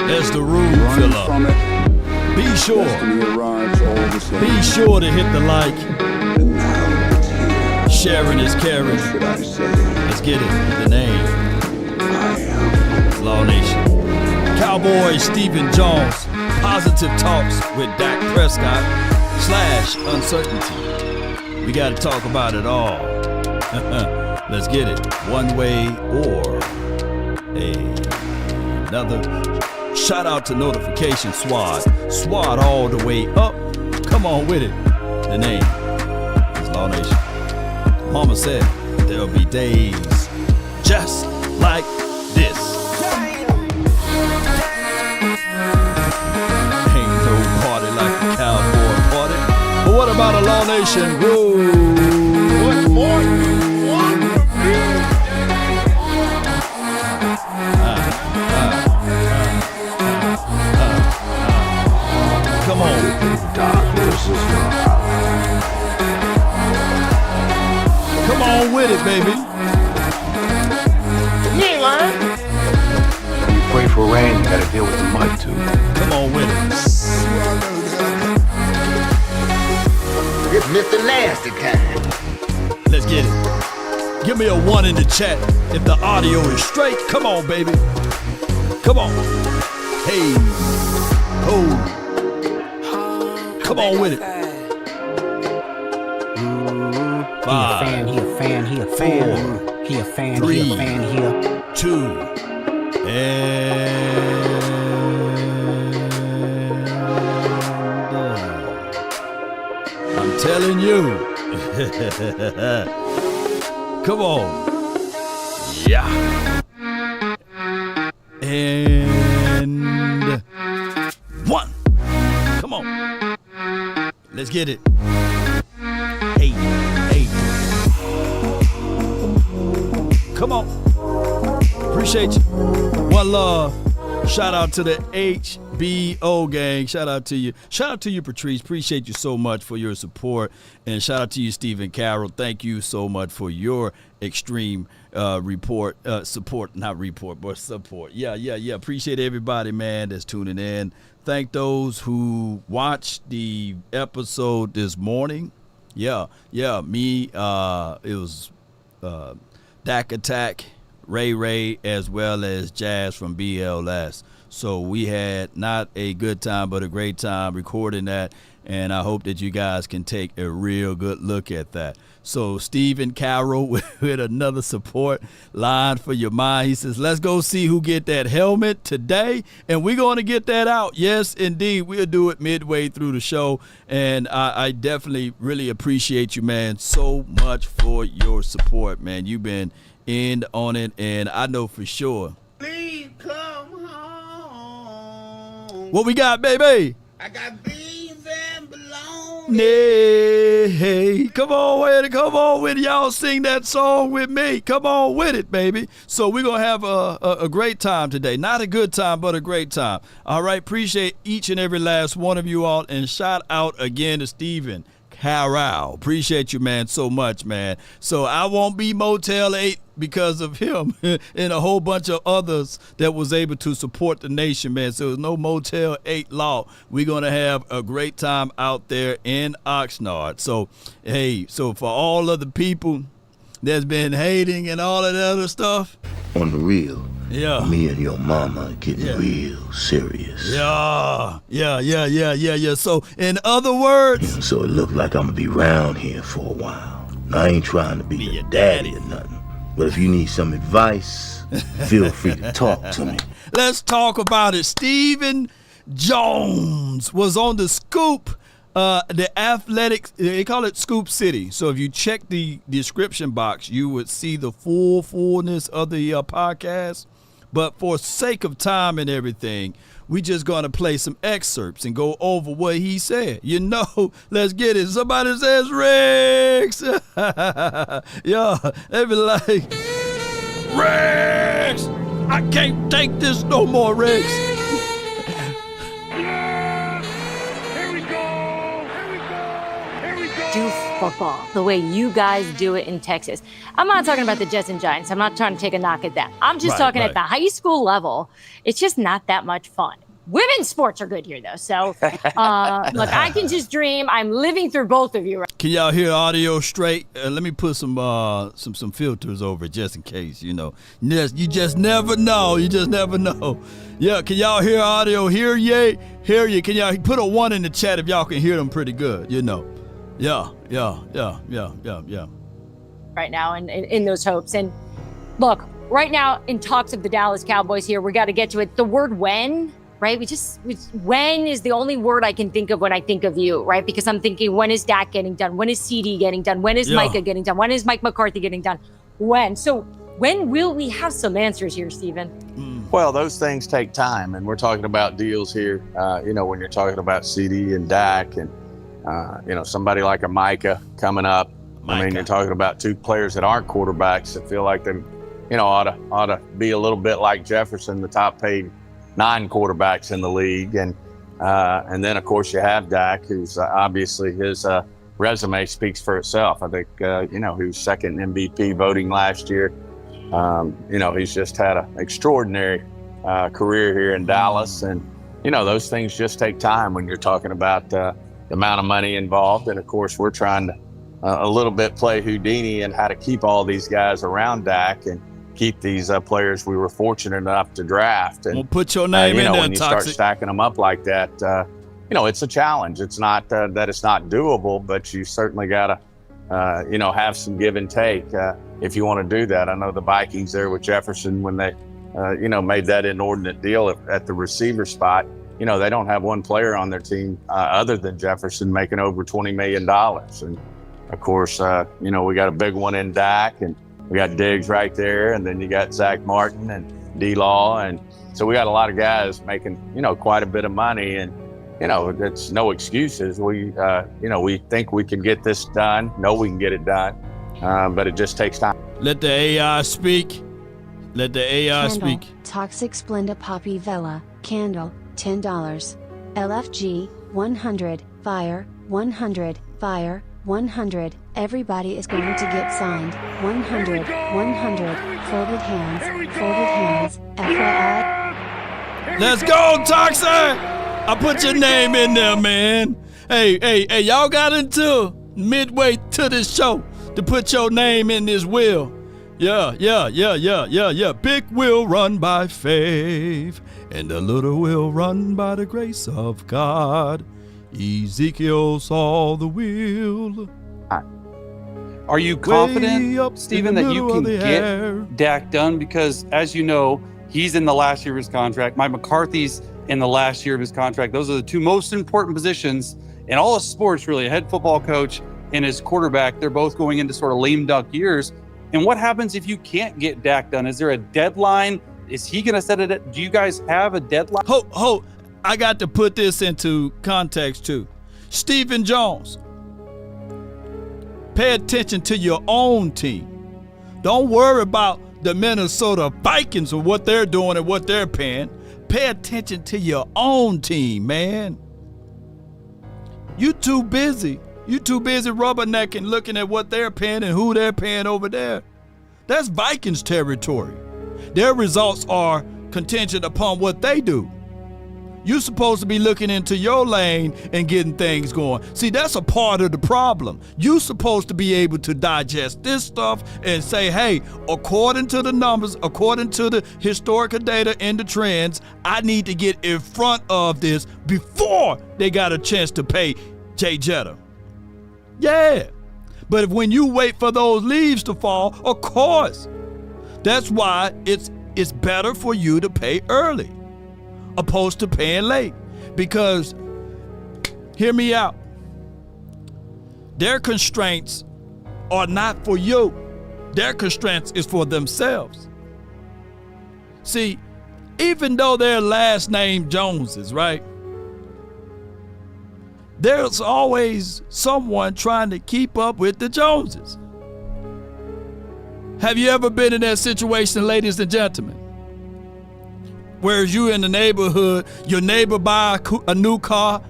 There's the room filler. Be sure to hit the like. Sharing is caring. Let's get it. The name. Law Nation. Cowboys, Stephen Jones. Positive talks with Dak Prescott / uncertainty. We got to talk about it all. Let's get it. One way or another. Shout out to Notification Squad. Squad all the way up. Come on with it. The name is Law Nation. Mama said there'll be days just like this. Ain't no party like a cowboy party. But what about a Law Nation? Whoa. What more you want from me? Come on. Darkness is your Come on with it, baby. You ain't lying. When you pray for rain, you gotta deal with the mud too. Come on with it. It's Mr. Nasty kind. Let's get it. Give me a 1 in the chat if the audio is straight. Come on, baby. Come on. Hey. Oh. Come on with it. 5, He a fan, 4, he a fan, 3, he a fan, he a 2, and I'm telling you. Come on. Yeah. And 1. Come on. Let's get it. Hey. Come on. Appreciate you. One love. Shout out to the HBO gang. Shout out to you. Shout out to you, Patrice. Appreciate you so much for your support. And shout out to you, Stephen Carroll. Thank you so much for your extreme support. Not report, but support. Yeah. Appreciate everybody, man, that's tuning in. Thank those who watched the episode this morning. Yeah. Me, it was Dak Attack, Ray, as well as Jazz from BLS. So we had not a good time, but a great time recording that. And I hope that you guys can take a real good look at that. So Stephen Carroll with another support line for your mind. He says, let's go see who get that helmet today. And we're going to get that out. Yes, indeed. We'll do it midway through the show. And I definitely really appreciate you, man, so much for your support, man. You've been in on it. And I know for sure. Please come home. What we got, baby? I got beans and bologna. Hey, come on with it. Y'all sing that song with me. Come on with it, baby. So we're going to have a great time today. Not a good time, but a great time. All right, appreciate each and every last one of you all. And shout out again to Stephen Carroll. Appreciate you, man, so much, man. So I won't be Motel 8 because of him and a whole bunch of others that was able to support the nation, man. So there's no Motel 8 law. We're going to have a great time out there in Oxnard. So, hey, so for all of the people that's been hating and all of that other stuff. On the real. Yeah. Me and your mama are getting real serious. Yeah. So, in other words. So it look like I'm going to be around here for a while. I ain't trying to be your daddy or nothing. But if you need some advice, feel free to talk to me. Let's talk about it. Stephen Jones was on the Scoop, the Athletics, they call it Scoop City. So if you check the description box, you would see the fullness of the podcast. But for sake of time and everything, we just going to play some excerpts and go over what he said. You know, let's get it. Somebody says, Rex. Yeah, they be like, Rex, I can't take this no more, Rex. Here we go. football the way you guys do it in Texas. I'm not talking about the Jets and Giants. I'm not trying to take a knock at that. I'm just talking at the high school level. It's just not that much fun. Women's sports are good here, though. So, look, I can just dream. I'm living through both of you. Right? Can y'all hear audio straight? Let me put some filters over it just in case, you know. You just never know. You just never know. Yeah, can y'all hear audio? Hear ye? Can y'all put a 1 in the chat if y'all can hear them pretty good, you know? Yeah. Right now, and in those hopes. And look, right now, in talks of the Dallas Cowboys here, we got to get to it. The word when, right? When is the only word I can think of when I think of you, right? Because I'm thinking, when is Dak getting done? When is CD getting done? When is Micah getting done? When is Mike McCarthy getting done? When? So when will we have some answers here, Stephen? Well, those things take time, and we're talking about deals here. When you're talking about CD and Dak and, somebody like a Micah coming up. I mean, you're talking about two players that aren't quarterbacks that feel like they, ought to be a little bit like Jefferson, the top paid 9 quarterbacks in the league. And then, of course, you have Dak, who's obviously his resume speaks for itself. I think, who's second MVP voting last year. He's just had an extraordinary career here in Dallas. And, those things just take time when you're talking about the amount of money involved. And, of course, we're trying to a little bit play Houdini and how to keep all these guys around Dak and keep these players we were fortunate enough to draft. And we'll put your name in there, when you start stacking them up like that, it's a challenge. It's not that it's not doable, but you certainly got to, have some give and take if you want to do that. I know the Vikings there with Jefferson when they, made that inordinate deal at the receiver spot. They don't have one player on their team other than Jefferson making over $20 million. And of course, we got a big one in Dak, and we got Diggs right there, and then you got Zach Martin and D-Law, and so we got a lot of guys making, quite a bit of money, and it's no excuses. We think we can get this done. Know we can get it done, but it just takes time. Let the AI speak. Let the AI Candle, speak. Toxic Splenda Poppy Vela, Candle, $10. LFG, 100, Fire, 100, Fire, 100. Everybody is going to get signed. 100, 100. Folded hands, FYI. Let's go, Toxic! I put your name in there, man. Hey, y'all got until midway to this show to put your name in this wheel. Yeah. Big will run by faith, and the little will run by the grace of God. Ezekiel saw the wheel. Are you confident, Stephen, that you can get Dak done? Because, as you know, he's in the last year of his contract. Mike McCarthy's in the last year of his contract. Those are the two most important positions in all of sports, really. A head football coach and his quarterback, they're both going into sort of lame duck years. And what happens if you can't get Dak done? Is there a deadline? Is he going to set it? Do you guys have a deadline? Ho, I got to put this into context, too. Stephen Jones, pay attention to your own team. Don't worry about the Minnesota Vikings or what they're doing and what they're paying. Pay attention to your own team, man. You too busy. You too busy rubbernecking, looking at what they're paying and who they're paying over there. That's Vikings territory. Their results are contingent upon what they do. You're supposed to be looking into your lane and getting things going. See, that's a part of the problem. You're supposed to be able to digest this stuff and say, hey, according to the numbers, according to the historical data and the trends, I need to get in front of this before they got a chance to pay Jay Jetta. Yeah. But when you wait for those leaves to fall, of course, that's why it's better for you to pay early opposed to paying late. Because, hear me out, their constraints are not for you. Their constraints is for themselves. See, even though their last name Joneses, right? There's always someone trying to keep up with the Joneses. Have you ever been in that situation, ladies and gentlemen? Whereas you in the neighborhood, your neighbor buy a new car,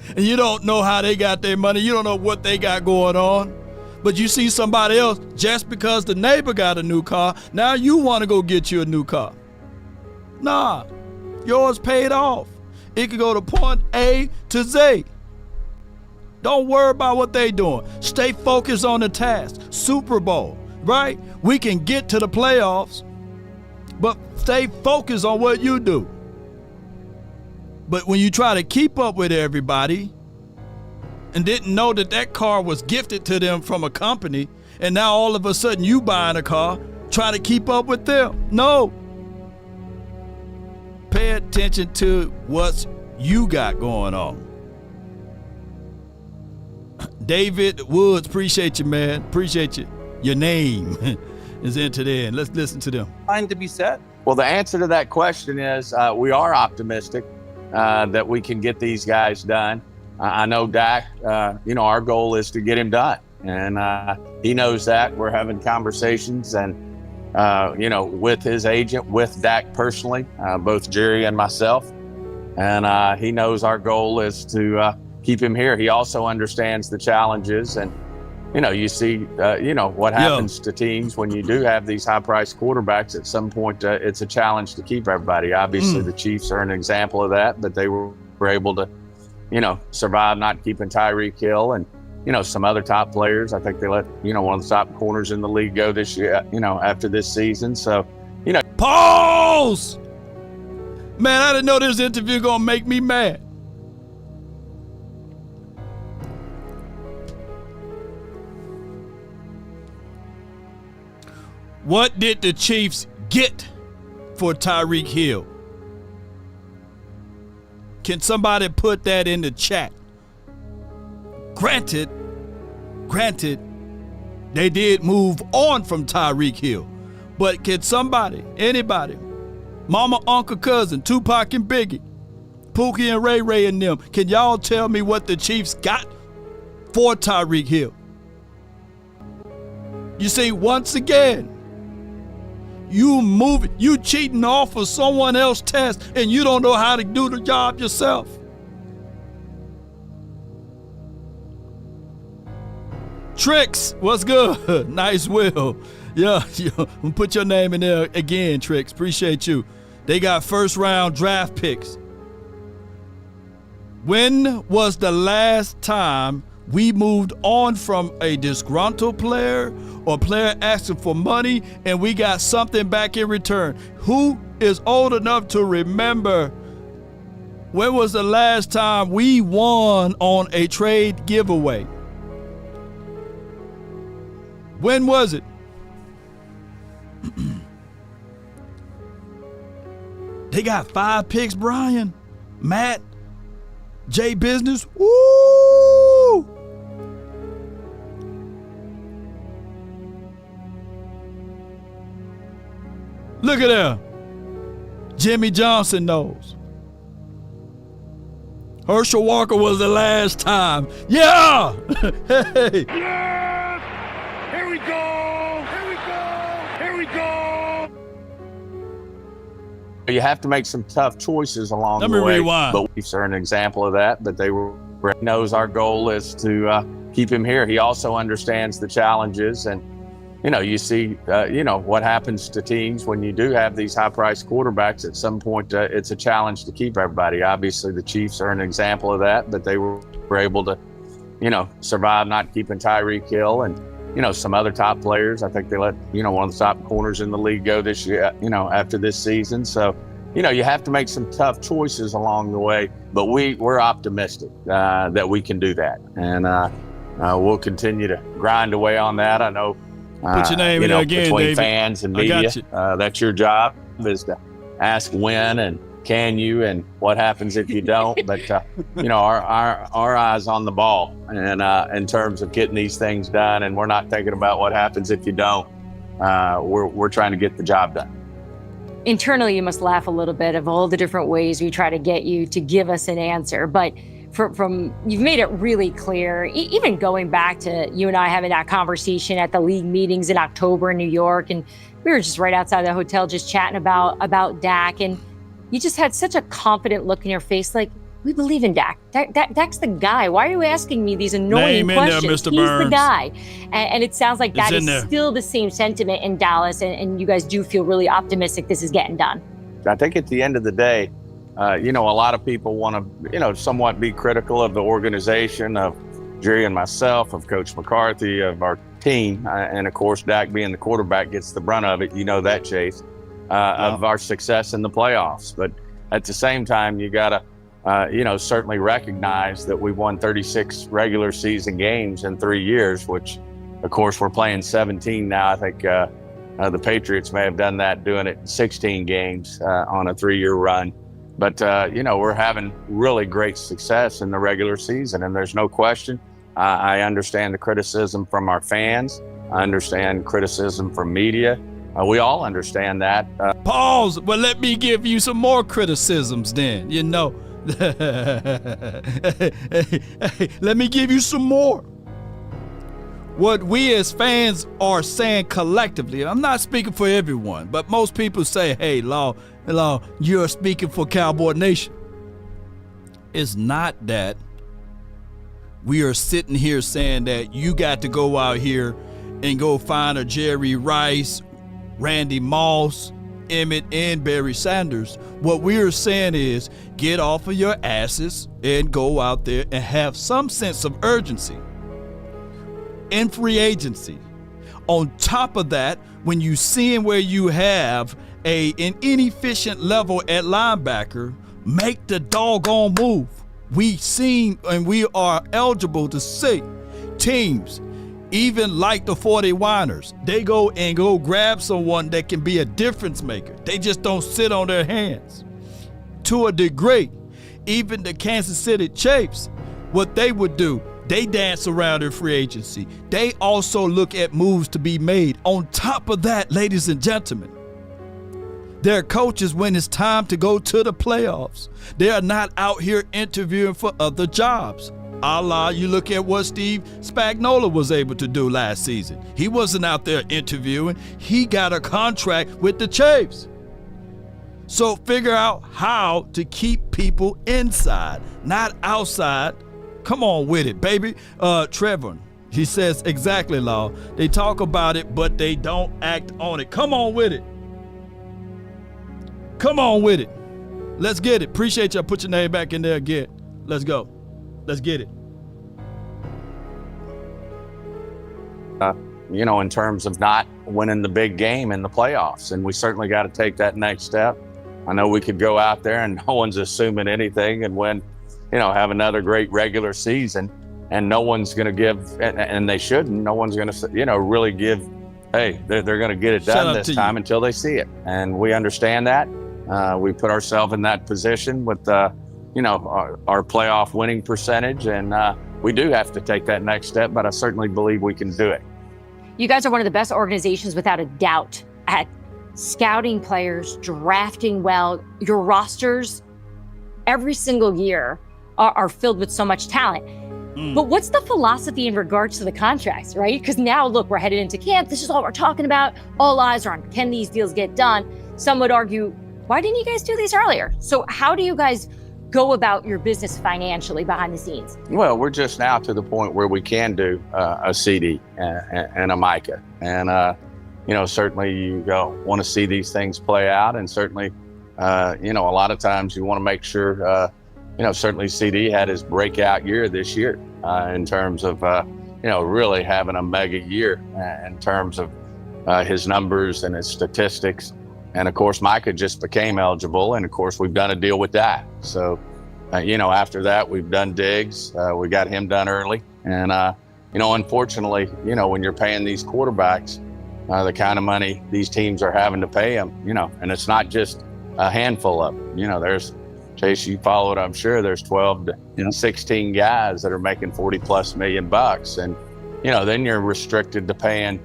and you don't know how they got their money. You don't know what they got going on. But you see somebody else, just because the neighbor got a new car, now you want to go get you a new car. Nah, yours paid off. It could go to point A to Z. Don't worry about what they doing. Stay focused on the task. Super Bowl, right? We can get to the playoffs, but stay focused on what you do. But when you try to keep up with everybody and didn't know that that car was gifted to them from a company, and now all of a sudden you buying a car, try to keep up with them. No. Pay attention to what you got going on. David Woods, appreciate you, man. Appreciate you. Your name is into there. Let's listen to them. Time to be set. Well, the answer to that question is we are optimistic that we can get these guys done. I know Dak, our goal is to get him done. And he knows that. We're having conversations and, with his agent, with Dak personally, both Jerry and myself. And he knows our goal is to keep him here. He also understands the challenges. And, you see, what happens to teams when you do have these high-priced quarterbacks. At some point, it's a challenge to keep everybody. Obviously, the Chiefs are an example of that, but they were able to, survive not keeping Tyreek Hill and, some other top players. I think they let, one of the top corners in the league go this year, after this season. So, Pause! Man, I didn't know this interview gonna make me mad. What did the Chiefs get for Tyreek Hill? Can somebody put that in the chat? Granted, they did move on from Tyreek Hill. But can somebody, anybody, Mama, Uncle, Cousin, Tupac and Biggie, Pookie and Ray Ray and them, can y'all tell me what the Chiefs got for Tyreek Hill? You see, once again, you cheating off of someone else's test and you don't know how to do the job yourself. Tricks, what's good? Nice will. Yeah, put your name in there again, Tricks. Appreciate you. They got first-round draft picks. When was the last time we moved on from a disgruntled player or player asking for money and we got something back in return? Who is old enough to remember when was the last time we won on a trade giveaway? When was it? They got 5 picks, Brian, Matt, Jay Business. Woo! Look at that. Jimmy Johnson knows. Herschel Walker was the last time. Yeah! Hey! Yes! Here we go! Here we go! Here we go! You have to make some tough choices along Let the me way. rewind. But Chiefs are an example of that. But he knows our goal is to keep him here. He also understands the challenges. And, you see, what happens to teams when you do have these high-priced quarterbacks. At some point, it's a challenge to keep everybody. Obviously, the Chiefs are an example of that. But they were able to, survive not keeping Tyreek Hill and, some other top players. I think they let, one of the top corners in the league go this year, after this season. So, you have to make some tough choices along the way, but we're optimistic that we can do that. And we'll continue to grind away on that. I know, Put your name in there again, between David. fans and media, that's your job, is to ask when and can you and what happens if you don't. But, our eyes on the ball and in terms of getting these things done, and we're not thinking about what happens if you don't. We're trying to get the job done. Internally, you must laugh a little bit of all the different ways we try to get you to give us an answer. But from you've made it really clear, even going back to you and I having that conversation at the league meetings in October in New York, and we were just right outside the hotel just chatting about Dak, and you just had such a confident look in your face, like We believe in Dak. Dak's the guy. Why are you asking me these annoying Name in there, questions? Mr. He's Burns. the guy. And it sounds like that It's is in there. still the same sentiment in Dallas, and you guys do feel really optimistic this is getting done. I think at the end of the day, a lot of people want to, somewhat be critical of the organization, of Jerry and myself, of Coach McCarthy, of our team. And of course, Dak being the quarterback gets the brunt of it. You know that, Chase, of our success in the playoffs. But at the same time, you got to, certainly recognize that we won 36 regular season games in 3 years, which, of course, we're playing 17 now. I think the Patriots may have done that, doing it in 16 games on a 3-year run. But, we're having really great success in the regular season, and there's no question. I understand the criticism from our fans. I understand criticism from media. We all understand that. Pause. Well, let me give you some more criticisms then. Let me give you some more. What we as fans are saying collectively, I'm not speaking for everyone, but most people say, hey, Law, you're speaking for Cowboy Nation. It's not that we are sitting here saying that you got to go out here and go find a Jerry Rice, Randy Moss, Emmett, and Barry Sanders. What we are saying is get off of your asses and go out there and have some sense of urgency in free agency. On top of that, when you seeing where you have an inefficient level at linebacker, make the doggone move. We seen and we are eligible to see teams, even like the 49ers, they go grab someone that can be a difference maker. They just don't sit on their hands. To a degree, even the Kansas City Chiefs, what they would do, they dance around in free agency. They also look at moves to be made. On top of that, ladies and gentlemen, their coaches, when it's time to go to the playoffs, they are not out here interviewing for other jobs. You look at what Steve Spagnuolo was able to do last season. He wasn't out there interviewing. He got a contract with the Chiefs. So figure out how to keep people inside, not outside. Come on with it, baby. Trevor, he says exactly, Law. They talk about it, but they don't act on it. Come on with it. Come on with it. Let's get it. Appreciate y'all. Put your name back in there again. Let's go. Let's get it. In terms of not winning the big game in the playoffs. And we certainly got to take that next step. I know we could go out there and no one's assuming anything and win, have another great regular season. And no one's going to give, and they shouldn't, no one's going to, really give, hey, they're going to get it done this time until they see it. And we understand that. We put ourselves in that position with, our playoff winning percentage. And we do have to take that next step, but I certainly believe we can do it. You guys are one of the best organizations without a doubt at scouting players, drafting well. Your rosters every single year are filled with so much talent. But what's the philosophy in regards to the contracts, right? Because now, look, we're headed into camp. This is all we're talking about. All eyes are on, can these deals get done? Some would argue, why didn't you guys do these earlier? So how do you guys go about your business financially behind the scenes? Well, we're just now to the point where we can do a CD and a Micah. And, certainly you want to see these things play out. And certainly, a lot of times you want to make sure, certainly CD had his breakout year this year in terms of, really having a mega year in terms of his numbers and his statistics. And of course, Micah just became eligible. And of course, we've done a deal with that. So, after that, we've done Diggs. We got him done early. And, unfortunately, when you're paying these quarterbacks, the kind of money these teams are having to pay them, and it's not just a handful of them. There's, Chase, you follow it, I'm sure there's 12 to 16 guys that are making $40+ million. And, then you're restricted to paying,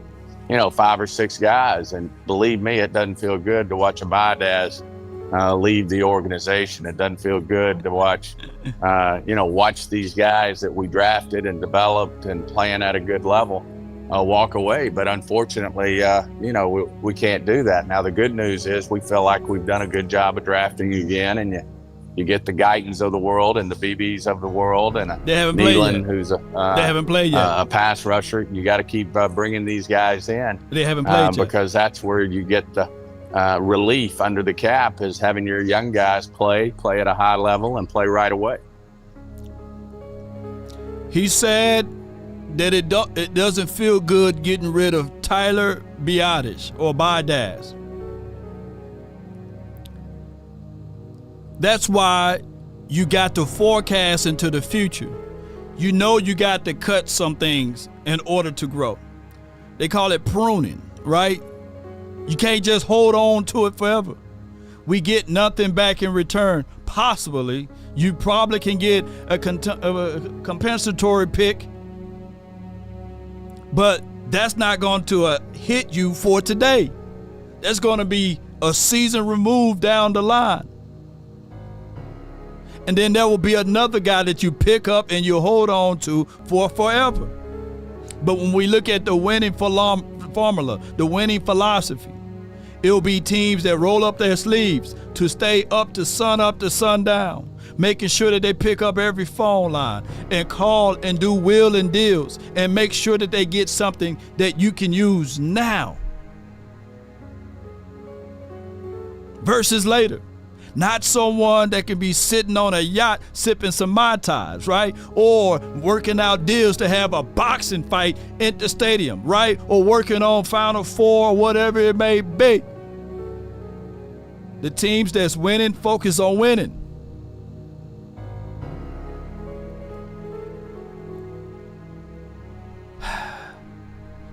5 or 6 guys. And believe me, it doesn't feel good to watch a Baidaz leave the organization. It doesn't feel good to watch, watch these guys that we drafted and developed and playing at a good level walk away. But unfortunately, we can't do that. Now, the good news is we feel like we've done a good job of drafting again. And you get the Guytons of the world and the BBs of the world, and they haven't played yet. who's they haven't played yet. A pass rusher. You got to keep bringing these guys in. They haven't played yet. Because that's where you get the relief under the cap, is having your young guys play at a high level and play right away. He said that it doesn't feel good getting rid of Tyler Biadasz. That's why you got to forecast into the future. You know you got to cut some things in order to grow. They call it pruning, right? You can't just hold on to it forever. We get nothing back in return. Possibly, you probably can get a compensatory pick, but that's not going to hit you for today. That's going to be a season removed down the line. And then there will be another guy that you pick up and you hold on to for forever. But when we look at the winning formula, the winning philosophy, it'll be teams that roll up their sleeves to stay up to sundown, making sure that they pick up every phone line and call and do will and deals and make sure that they get something that you can use now versus later. Not someone that can be sitting on a yacht sipping some Mai Tais, right? Or working out deals to have a boxing fight at the stadium, right? Or working on Final Four or whatever it may be. The teams that's winning focus on winning.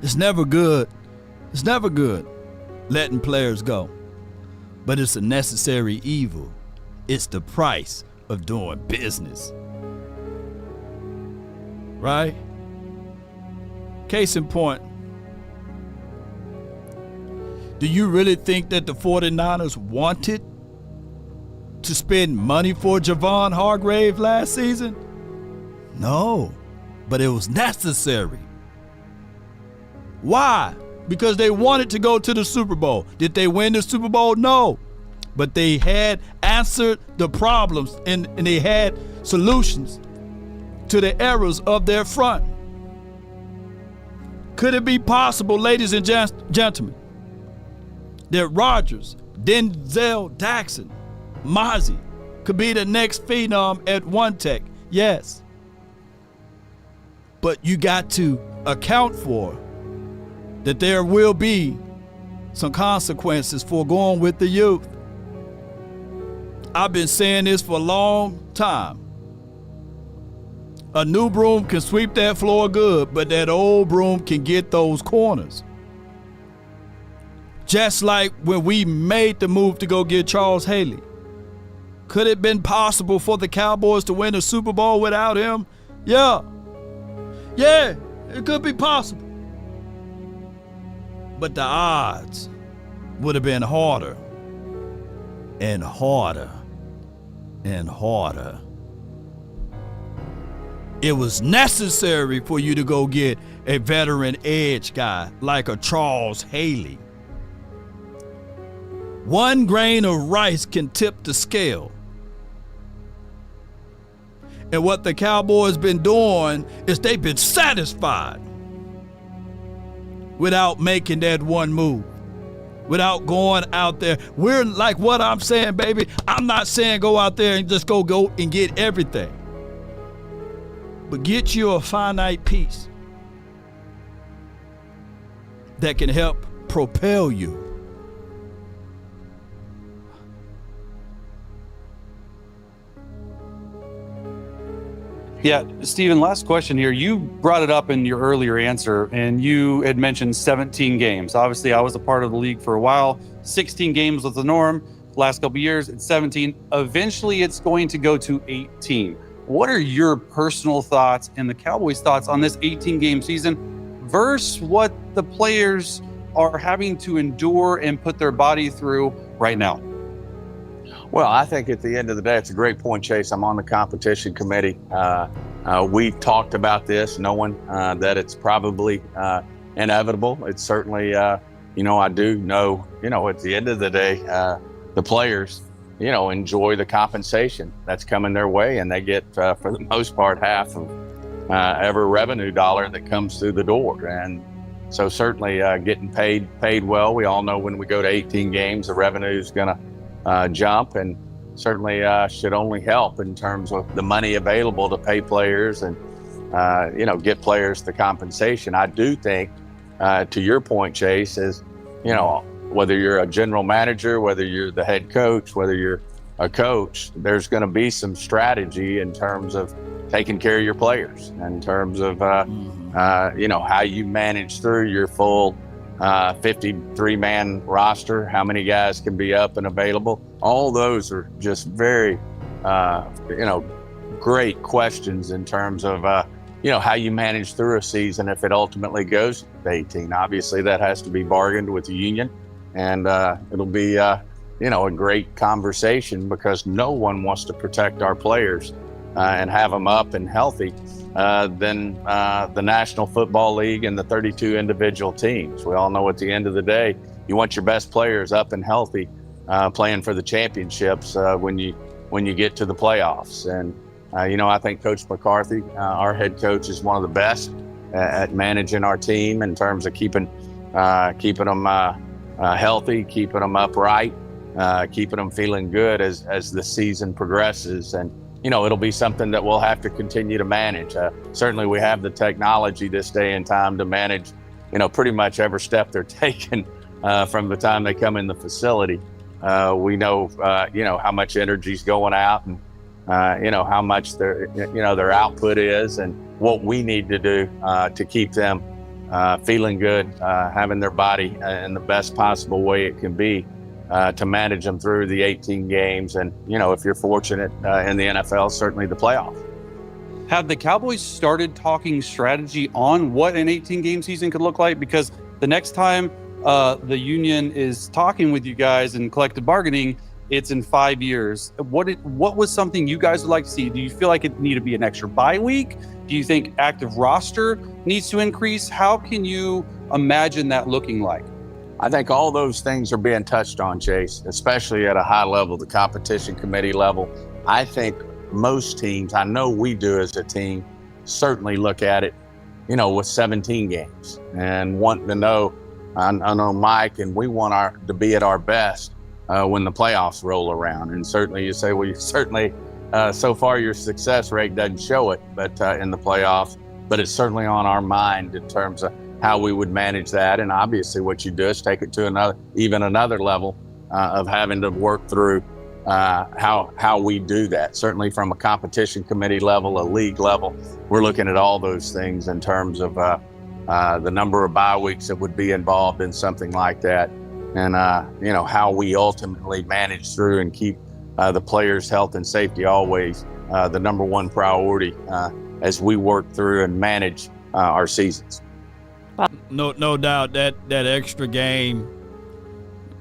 It's never good. It's never good letting players go. But it's a necessary evil. It's the price of doing business. Right? Case in point. Do you really think that the 49ers wanted to spend money for Javon Hargrave last season? No, but it was necessary. Why? Because they wanted to go to the Super Bowl. Did they win the Super Bowl? No. But they had answered the problems and they had solutions to the errors of their front. Could it be possible, ladies and gentlemen, that Rodgers, Denzel Jackson, Mozzie could be the next phenom at One Tech? Yes. But you got to account for that there will be some consequences for going with the youth. I've been saying this for a long time. A new broom can sweep that floor good, but that old broom can get those corners. Just like when we made the move to go get Charles Haley. Could it have been possible for the Cowboys to win a Super Bowl without him? Yeah, it could be possible. But the odds would have been harder and harder and harder. It was necessary for you to go get a veteran edge guy like a Charles Haley. One grain of rice can tip the scale. And what the Cowboys been doing is they've been satisfied without making that one move, without going out there. We're like what I'm saying, baby. I'm not saying go out there and just go and get everything. But get you a finite piece that can help propel you. Yeah, Stephen, last question here. You brought it up in your earlier answer, and you had mentioned 17 games. Obviously, I was a part of the league for a while. 16 games was the norm. Last couple of years, it's 17. Eventually, it's going to go to 18. What are your personal thoughts and the Cowboys' thoughts on this 18-game season versus what the players are having to endure and put their body through right now? Well, I think at the end of the day, it's a great point, Chase. I'm on the competition committee. We've talked about this, knowing that it's probably inevitable. It's certainly, I do know, at the end of the day, the players enjoy the compensation that's coming their way, and they get, for the most part, half of every revenue dollar that comes through the door. And so certainly getting paid well. We all know when we go to 18 games, the revenue is going to jump, and certainly should only help in terms of the money available to pay players and, get players the compensation. I do think, to your point, Chase, is, whether you're a general manager, whether you're the head coach, whether you're a coach, there's going to be some strategy in terms of taking care of your players, in terms of, how you manage through your full 53-man roster, how many guys can be up and available. All those are just very, great questions in terms of, how you manage through a season if it ultimately goes to 18. Obviously, that has to be bargained with the union. And it'll be, a great conversation, because no one wants to protect our players and have them up and healthy than the National Football League and the 32 individual teams. We all know at the end of the day, you want your best players up and healthy, playing for the championships when you get to the playoffs. And, I think Coach McCarthy, our head coach, is one of the best at managing our team in terms of keeping them healthy, keeping them upright, keeping them feeling good as the season progresses. And, it'll be something that we'll have to continue to manage. Certainly we have the technology this day and time to manage, pretty much every step they're taking from the time they come in the facility. We know, how much energy's going out, and, how much their output is, and what we need to do to keep them feeling good, having their body in the best possible way it can be, to manage them through the 18 games. And, if you're fortunate in the NFL, certainly the playoff. Have the Cowboys started talking strategy on what an 18-game season could look like? Because the next time the union is talking with you guys in collective bargaining, it's in 5 years. What was something you guys would like to see? Do you feel like it need to be an extra bye week? Do you think active roster needs to increase? How can you imagine that looking like? I think all those things are being touched on, Chase, especially at a high level, the competition committee level. I think most teams, I know we do as a team, certainly look at it, with 17 games and wanting to know. I know Mike, and we want to be at our best when the playoffs roll around. And certainly you say, well, you certainly, so far your success rate doesn't show it, but in the playoffs, but it's certainly on our mind in terms of how we would manage that. And obviously what you do is take it to another level of having to work through how we do that. Certainly from a competition committee level, a league level, we're looking at all those things in terms of the number of bye weeks that would be involved in something like that. And, how we ultimately manage through and keep the players' health and safety always the number one priority as we work through and manage our seasons. No doubt that extra game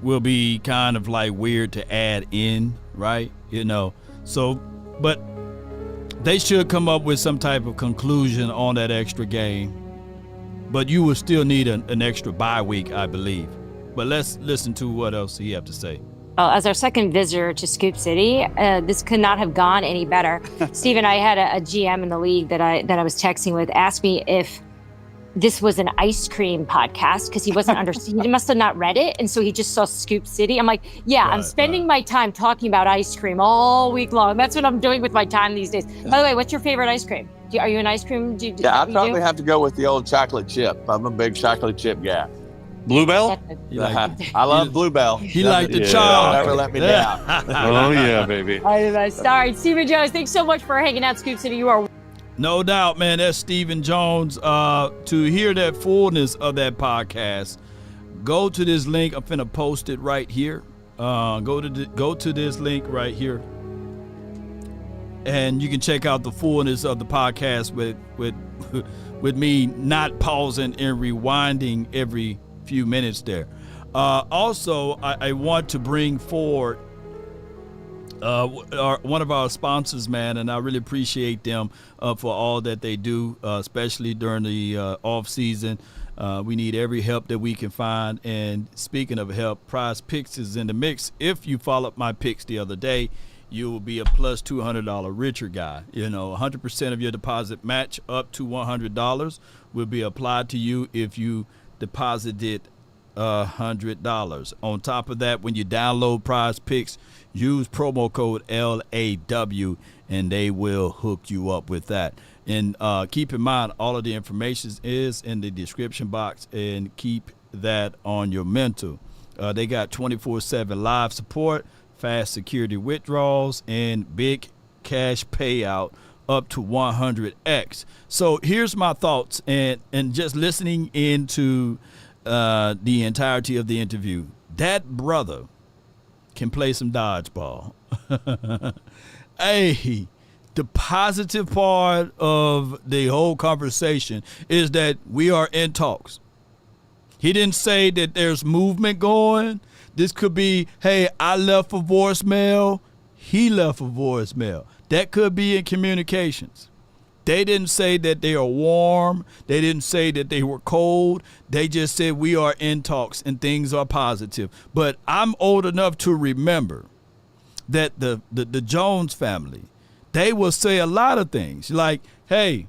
will be kind of like weird to add in, right? So, but they should come up with some type of conclusion on that extra game. But you will still need an extra bye week, I believe. But let's listen to what else he have to say. As our second visitor to Scoop City, this could not have gone any better. Steven, I had a GM in the league that I was texting with ask me if this was an ice cream podcast, because he wasn't he must have not read it, and so he just saw Scoop City. I'm like, yeah, right, I'm spending my time talking about ice cream all week long. That's what I'm doing with my time these days. By the way, what's your favorite ice cream? Are you an ice cream? Yeah, I'd probably have to go with the old chocolate chip. I'm a big chocolate chip guy. Bluebell? I love Bluebell. He liked the chocolate. Never let me down. Oh, yeah, baby. All right, Stephen Jones, thanks so much for hanging out, Scoop City. You are... No doubt, man. That's Stephen Jones. To hear that fullness of that podcast, go to this link. I'm finna post it right here. Go to this link right here, and you can check out the fullness of the podcast with me not pausing and rewinding every few minutes there. Also, I want to bring forward one of our sponsors, man, and I really appreciate them for all that they do, especially during the off season. We need every help that we can find. And speaking of help, Prize Picks is in the mix. If you followed my picks the other day, you will be a plus $200 richer guy. 100% of your deposit match up to $100 will be applied to you if you deposited $100. On top of that, when you download Prize Picks, use promo code LAW and they will hook you up with that. And keep in mind, all of the information is in the description box, and keep that on your mental. They got 24/7 live support, fast security withdrawals, and big cash payout up to 100x. So here's my thoughts, and just listening into the entirety of the interview. That brother can play some dodgeball. Hey, the positive part of the whole conversation is that we are in talks. He didn't say that there's movement going. This could be, hey, I left a voicemail, he left a voicemail. That could be in communications. They didn't say that they are warm. They didn't say that they were cold. They just said we are in talks and things are positive. But I'm old enough to remember that the Jones family, they will say a lot of things like, hey,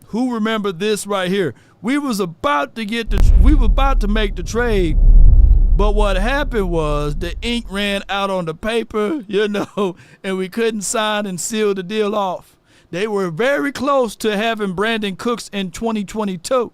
who remember this right here? We were about to make the trade, but what happened was the ink ran out on the paper, and we couldn't sign and seal the deal off. They were very close to having Brandon Cooks in 2022,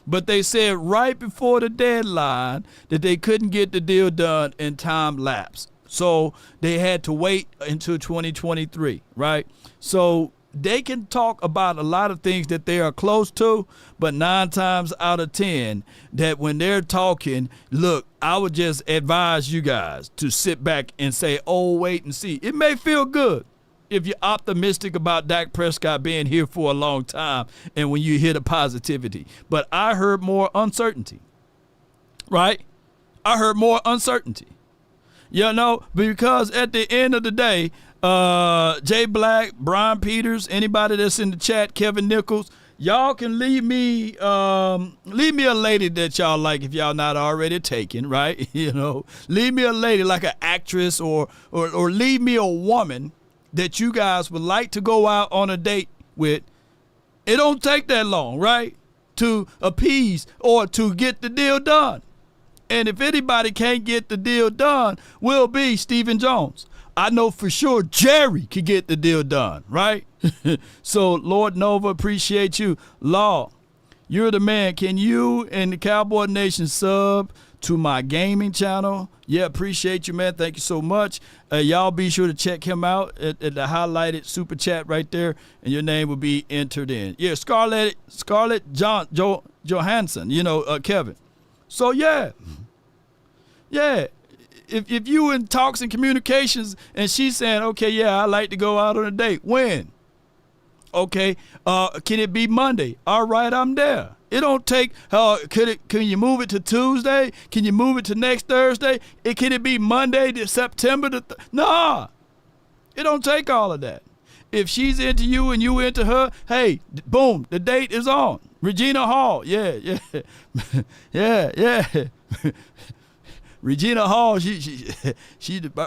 but they said right before the deadline that they couldn't get the deal done in time lapse. So they had to wait until 2023, right? So they can talk about a lot of things that they are close to, but 9 times out of 10, that when they're talking, look, I would just advise you guys to sit back and say, oh, wait and see. It may feel good if you're optimistic about Dak Prescott being here for a long time and when you hear the positivity. But I heard more uncertainty, right? I heard more uncertainty. Because at the end of the day, Jay Black, Brian Peters, anybody that's in the chat, Kevin Nichols, y'all can leave me a lady that y'all like if y'all not already taken, right? Leave me a lady like an actress or leave me a woman that you guys would like to go out on a date with. It don't take that long, right? To appease or to get the deal done. And if anybody can't get the deal done, will be Stephen Jones. I know for sure Jerry could get the deal done, right? So, Lord Nova, appreciate you. Law, you're the man. Can you and the Cowboy Nation sub to my gaming channel? Yeah, appreciate you, man. Thank you so much. Y'all be sure to check him out at the highlighted super chat right there, and your name will be entered in. Yeah, Scarlett Johansson, Kevin. So, yeah. If you in talks and communications and she's saying, okay, yeah, I'd like to go out on a date. When? Okay, can it be Monday? All right, I'm there. It don't take, can you move it to Tuesday? Can you move it to next Thursday? Can it be Monday to September? Nah, it don't take all of that. If she's into you and you into her, hey, boom, the date is on. Regina Hall, yeah. Regina Hall, she's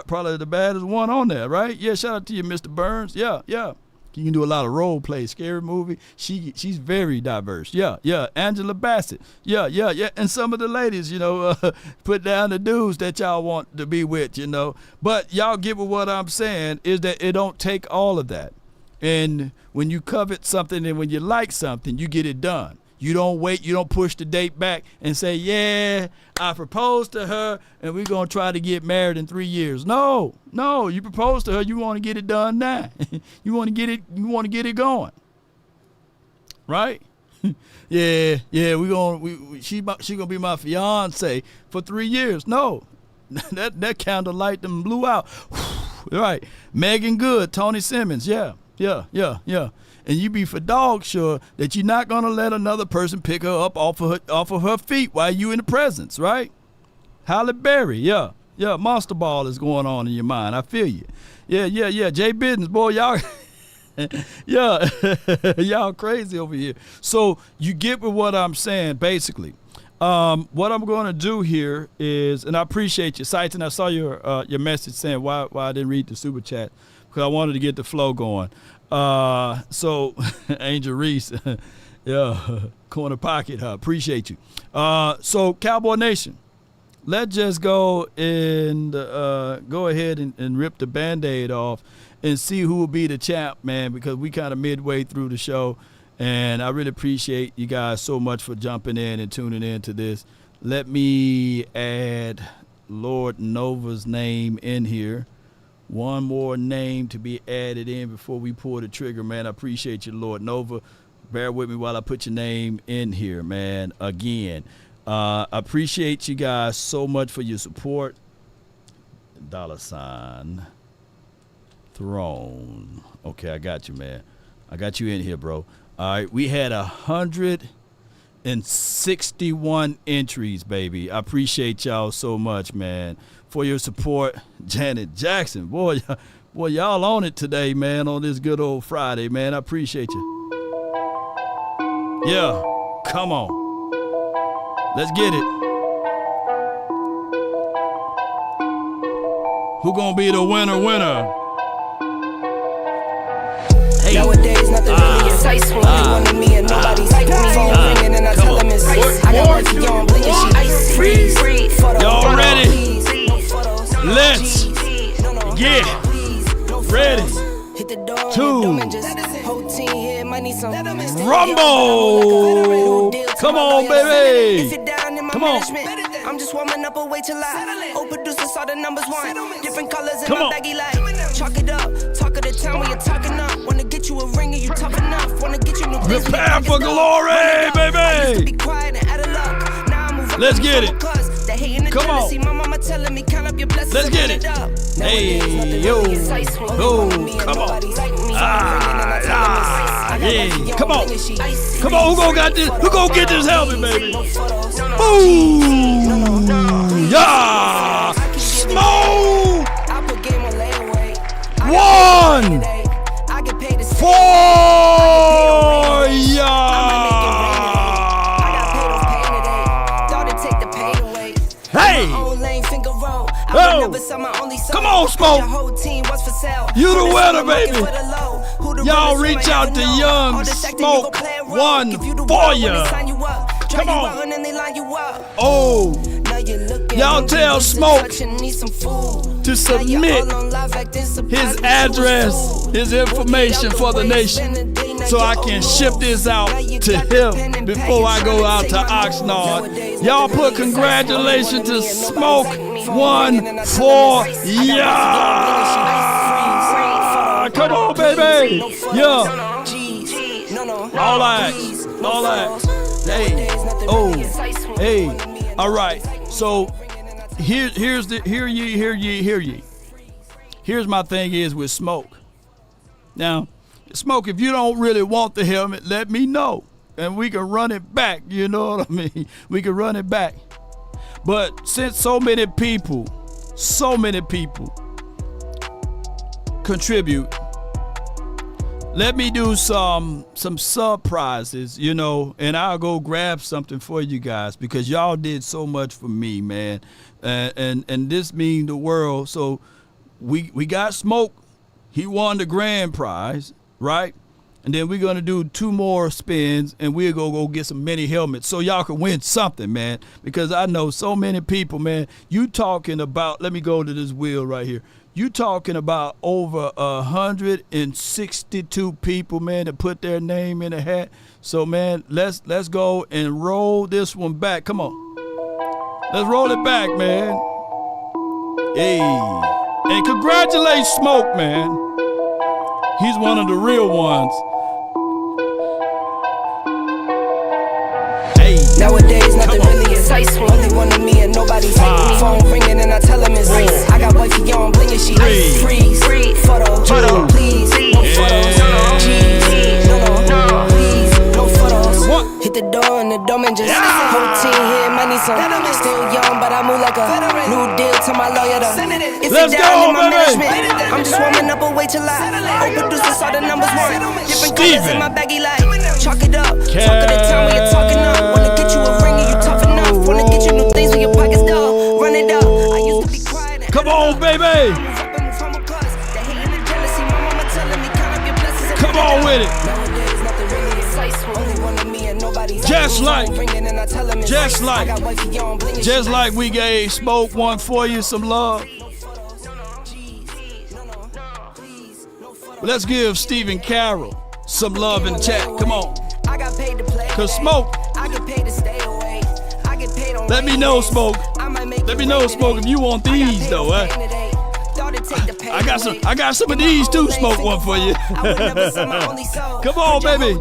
probably the baddest one on there, right? Yeah, shout out to you, Mr. Burns. Yeah. You can do a lot of role play, scary movie. She's very diverse. Yeah. Angela Bassett. Yeah. And some of the ladies, put down the dudes that y'all want to be with, But y'all get what I'm saying is that it don't take all of that. And when you covet something and when you like something, you get it done. You don't wait. You don't push the date back and say, yeah, I proposed to her and we're going to try to get married in 3 years. No, you proposed to her. You want to get it done now. You want to get it going. Right? Yeah, she going to be my fiance for 3 years. No, that candlelight them blew out. Right. Megan Good, Tony Simmons. Yeah. And you be for dog sure that you're not going to let another person pick her up off of her feet while you in the presence, right? Halle Berry, yeah, monster ball is going on in your mind. I feel you. Yeah. Jay Business, boy, y'all Yeah, y'all crazy over here. So you get with what I'm saying, basically. What I'm going to do here is, and I appreciate you, Sights, and I saw your message saying why I didn't read the super chat, because I wanted to get the flow going. So Angel Reese, yeah, corner pocket, appreciate you. So Cowboy Nation, let's just go and go ahead and rip the Band-Aid off and see who will be the champ, man, because we kind of midway through the show. And I really appreciate you guys so much for jumping in and tuning in to this. Let me add Lord Nova's name in here. One more name to be added in before we pull the trigger, man. I appreciate you, Lord Nova. Bear with me while I put your name in here, man, again. I appreciate you guys so much for your support. $ Throne. Okay, I got you, man. I got you in here, bro. All right, we had 161 entries, baby. I appreciate y'all so much, man, for your support. Janet Jackson, boy, y'all on it today, man, on this good old Friday, man. I appreciate you. Yeah, come on. Let's get it. Who gonna be the winner? Hey. Nowadays, nothing really excites when you wanted me and nobody's like me. Phone ringing and I tell them it's ice. I got one for y'all, blinking, she icy. Freeze. Y'all ready? Let's get ready to rumble. Come on, baby. Come on. I'm just warming up, wait till I old producers saw the numbers one. Different colors in my baggy light. Chalk it up, talk of the town when you're talking up. Wanna get you a ring and you tough enough. Wanna get you new things. Prepare for glory, baby. Be quiet and out of luck. Now I move. Let's get it. Come on. My mama telling me count up your blessings. Let's get it. Hey, yo. Go. Come on. Yeah. Come on. Come on. Who gonna got this? Who gonna get this helmet, baby? Boom. Yeah. Smoke. 1, 4. Yeah. Hey! Oh. Come on, Smoke. You the winner, baby. Y'all reach out to Young Smoke 1 for ya. Come on. Oh. Y'all tell Smoke to submit his address, his information for the nation, so I can ship this out to him before I go out to Oxnard. Y'all put congratulations to Smoke 1 for yeah. Come on, baby. Yeah. All right. Hey. Oh. Hey. All right. So here's ye. Here's my thing is with Smoke. Now, Smoke, if you don't really want the helmet, let me know. And we can run it back, you know what I mean? We can run it back. But since so many people contribute, let me do some surprises, you know, and I'll go grab something for you guys because y'all did so much for me, man. And this means the world. So we got Smoke. He won the grand prize, right? And then we're going to do 2 more spins, and we're going to go get some mini helmets so y'all can win something, man. Because I know so many people, man, you talking about, let me go to this wheel right here. You talking about over 162 people, man, that put their name in a hat. So, man, let's go and roll this one back. Come on. Let's roll it back, man. Hey. And congratulate Smoke, man. He's one of the real ones. Hey. Nowadays, nothing really excites me. Only one of me and nobody's like me. Phone ringing and I tell him it's ice. I got wifey on blinking, she ice. Freeze. Photo. Please. No photos. Please. No photos. Hit the door and the domain just whole team here, money some. Still young, but I move like a new deal to my lawyer though. If Let's it down go, in my baby. management, I'm just warming up, wait till I old producers saw the numbers one. colors in my baggy light. Chalk it up. Talk of the town when you're talking up. Wanna get you a ring and you tough enough. Wanna get you new things when your pockets dull. Run it up. I used to be quiet. Come on, baby. Come on with it. Just like we gave Smoke one for you, some love. Let's give Stephen Carroll some love in the chat. Come on. Cause Smoke. Let me know, Smoke. Let me know, Smoke, if you want these though, I got some of these too, Smoke one for you. Come on, baby.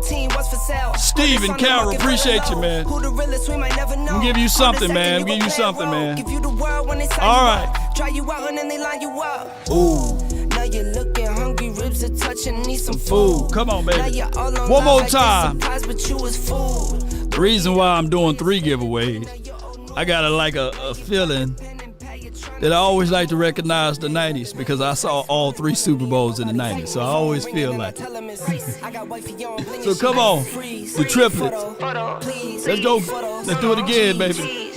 Stephen Carroll, appreciate you, man. I'm give you something, man. Give you something, man. All right. Ooh. Now you're looking hungry, ribs are touching, need some food. Come on, baby. One more time. The reason why I'm doing 3 giveaways, I got a feeling that I always like to recognize the 90s because I saw all 3 Super Bowls in the 90s, so I always feel like it. So come on, the triplets. Let's go. Let's do it again, baby.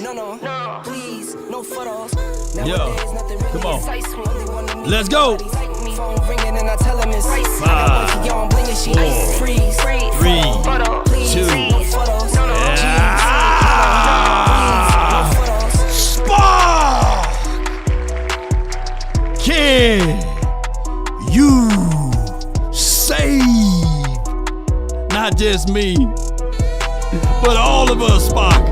Yeah, come on. Let's go. 5, 4, 3, 2. Can you save not just me, but all of us, Spock?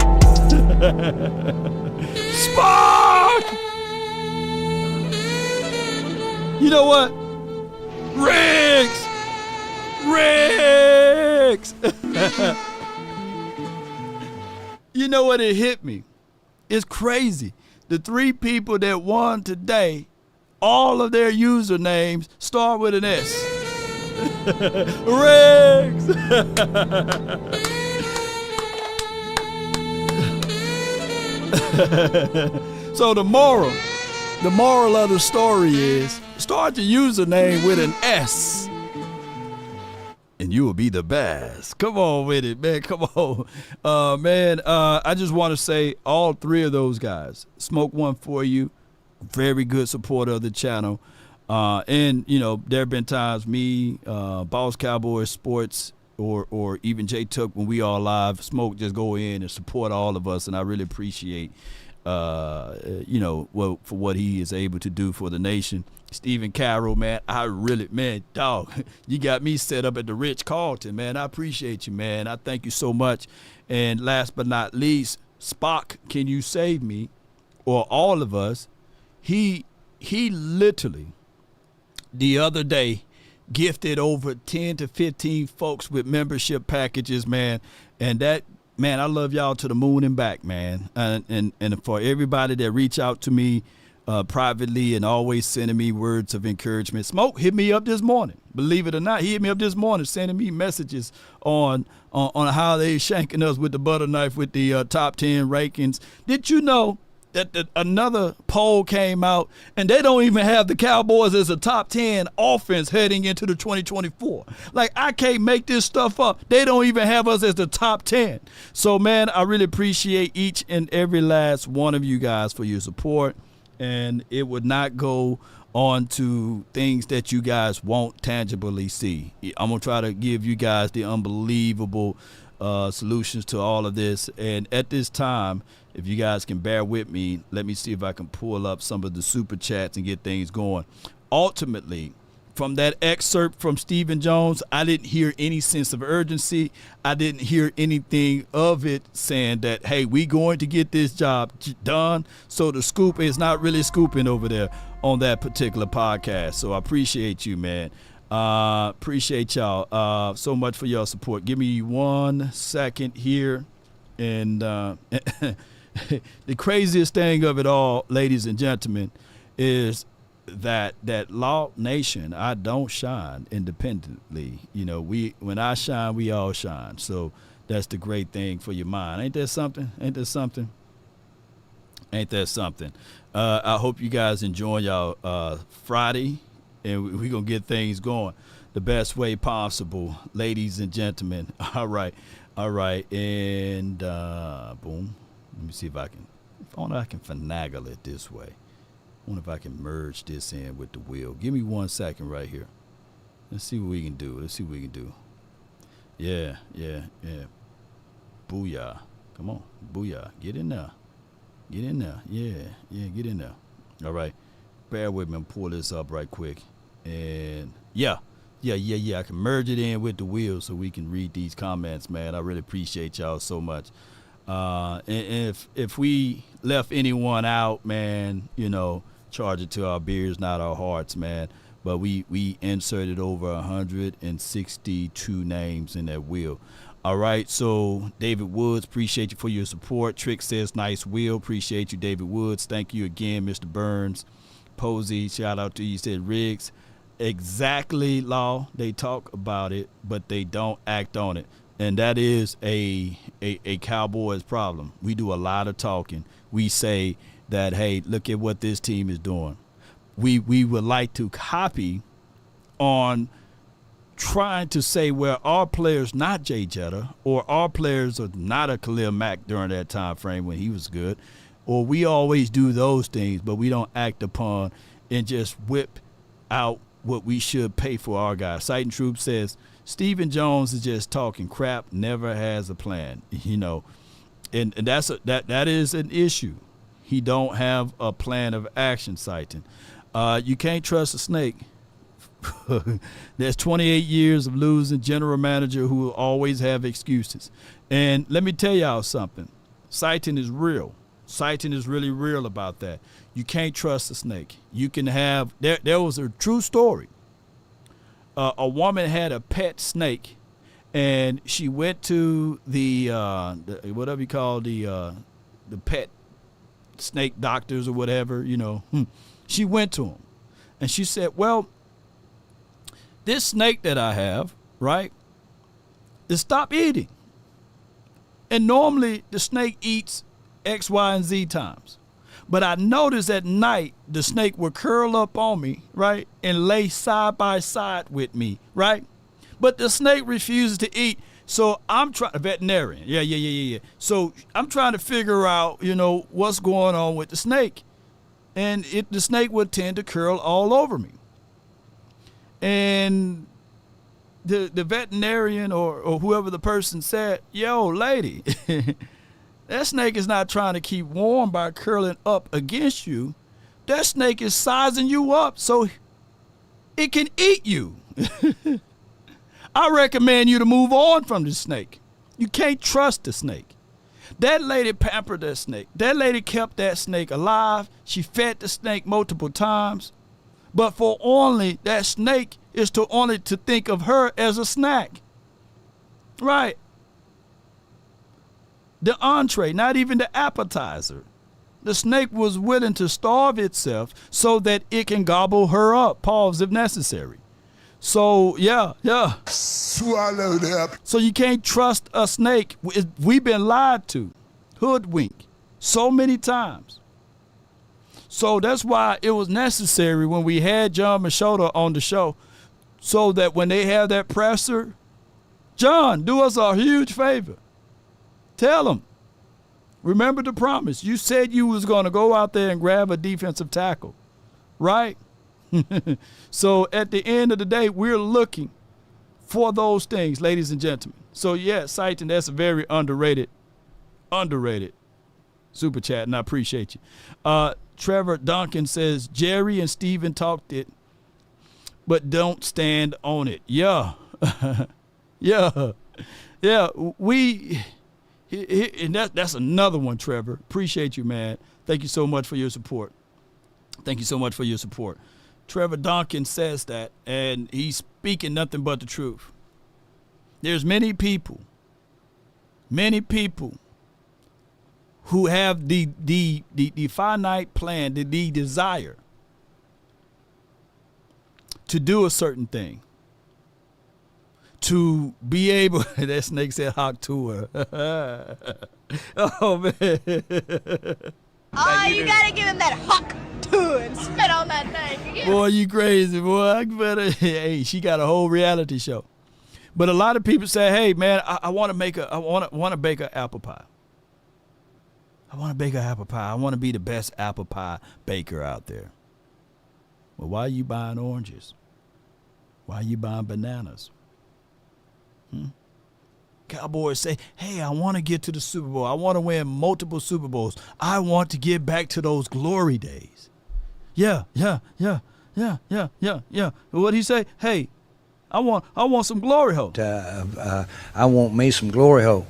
Spock! You know what? Riggs! You know what? It hit me. It's crazy. The 3 people that won today, all of their usernames start with an S. Riggs! So the moral of the story is start your username with an S and you will be the best. Come on with it, man. Come on. I just want to say all 3 of those guys, Smoke one for you. Very good supporter of the channel. And, you know, there have been times me, Boss Cowboys Sports, or even J Tuck when we all live, Smoke just go in and support all of us. And I really appreciate, for what he is able to do for the nation. Stephen Carroll, man, dog, you got me set up at the Ritz-Carlton, man. I appreciate you, man. I thank you so much. And last but not least, Spock, can you save me? Or all of us. He literally the other day gifted over 10 to 15 folks with membership packages, man. And that, man, I love y'all to the moon and back, man. And for everybody that reach out to me privately and always sending me words of encouragement. Smoke hit me up this morning. Believe it or not, he hit me up this morning sending me messages on how they shanking us with the butter knife with the top 10 rankings. Did you know that another poll came out and they don't even have the Cowboys as a top 10 offense heading into the 2024. Like, I can't make this stuff up. They don't even have us as the top 10. So, man, I really appreciate each and every last one of you guys for your support. And it would not go on to things that you guys won't tangibly see. I'm going to try to give you guys the unbelievable solutions to all of this. And at this time, if you guys can bear with me, let me see if I can pull up some of the super chats and get things going. Ultimately, from that excerpt from Stephen Jones, I didn't hear any sense of urgency. I didn't hear anything of it saying that, hey, we going to get this job done. So the scoop is not really scooping over there on that particular podcast. So I appreciate you, man. Appreciate y'all so much for your support. Give me 1 second here. And the craziest thing of it all, ladies and gentlemen, is that Law Nation, I don't shine independently. You know, when I shine, we all shine. So that's the great thing for your mind. Ain't that something? I hope you guys enjoy y'all Friday and we're going to get things going the best way possible, ladies and gentlemen. All right. And boom. Let me see if I can finagle it this way. I wonder if I can merge this in with the wheel. Give me 1 second right here. Let's see what we can do. Yeah. Booyah. Come on. Booyah. Get in there. Yeah, get in there. All right. Bear with me. I'm pull this up right quick. And yeah. I can merge it in with the wheel so we can read these comments, man. I really appreciate y'all so much. And if we left anyone out, man, charge it to our beers, not our hearts, man. But we inserted over 162 names in that wheel. All right, so David Woods, appreciate you for your support. Trick says, nice wheel. Appreciate you, David Woods. Thank you again, Mr. Burns. Posey, shout out to you. Said Riggs. Exactly, Law. They talk about it, but they don't act on it. And that is a Cowboys problem. We do a lot of talking. We say that, hey, look at what this team is doing. We would like to copy on trying to say, well, our players not Jay Jetta, or our players are not a Khalil Mack during that time frame when he was good, or we always do those things, but we don't act upon and just whip out what we should pay for our guys. Sight and Troop says, Stephen Jones is just talking crap, never has a plan, and that is an issue. He don't have a plan of action, Sighton. You can't trust a snake. There's 28 years of losing general manager who will always have excuses. And let me tell y'all something. Sighton is real. Sighton is really real about that. You can't trust a snake. You can have – there was a true story. A woman had a pet snake, and she went to the whatever you call the pet snake doctors or whatever, She went to them, and she said, well, this snake that I have, right, is stop eating. And normally the snake eats X, Y, and Z times. But I noticed at night the snake would curl up on me, right, and lay side by side with me, right? But the snake refuses to eat. So I'm trying, veterinarian, yeah. So I'm trying to figure out, what's going on with the snake. And the snake would tend to curl all over me. And the veterinarian or whoever the person said, yo, lady, that snake is not trying to keep warm by curling up against you. That snake is sizing you up so it can eat you. I recommend you to move on from the snake. You can't trust the snake. That lady pampered that snake. That lady kept that snake alive. She fed the snake multiple times. But for only that snake is to think of her as a snack. Right. The entree, not even the appetizer. The snake was willing to starve itself so that it can gobble her up, pause if necessary. So, yeah. Swallowed up. So you can't trust a snake. We've been lied to, hoodwinked, so many times. So that's why it was necessary when we had John Machota on the show, so that when they have that presser, John, do us a huge favor. Tell them, remember the promise. You said you was going to go out there and grab a defensive tackle, right? So at the end of the day, we're looking for those things, ladies and gentlemen. So, yeah, Sighton, that's a very underrated super chat, and I appreciate you. Trevor Duncan says, Jerry and Steven talked it, but don't stand on it. Yeah. Yeah. And that's another one, Trevor. Appreciate you, man. Thank you so much for your support. Trevor Duncan says that, and he's speaking nothing but the truth. There's many people who have the finite plan, the desire to do a certain thing, to be able, that snake said hawk to her. Oh, man. Oh, you gotta give him that hawk to it. and spit on that thing. Yeah. Boy, you crazy, boy. I better. Hey, she got a whole reality show. But a lot of people say, "Hey, man, I want to bake an apple pie. I want to bake an apple pie. I want to be the best apple pie baker out there." Well, why are you buying oranges? Why are you buying bananas? Cowboys say, "Hey, I want to get to the Super Bowl. I want to win multiple Super Bowls. I want to get back to those glory days." Yeah. What'd he say? Hey, I want some glory hole. I want me some glory hole.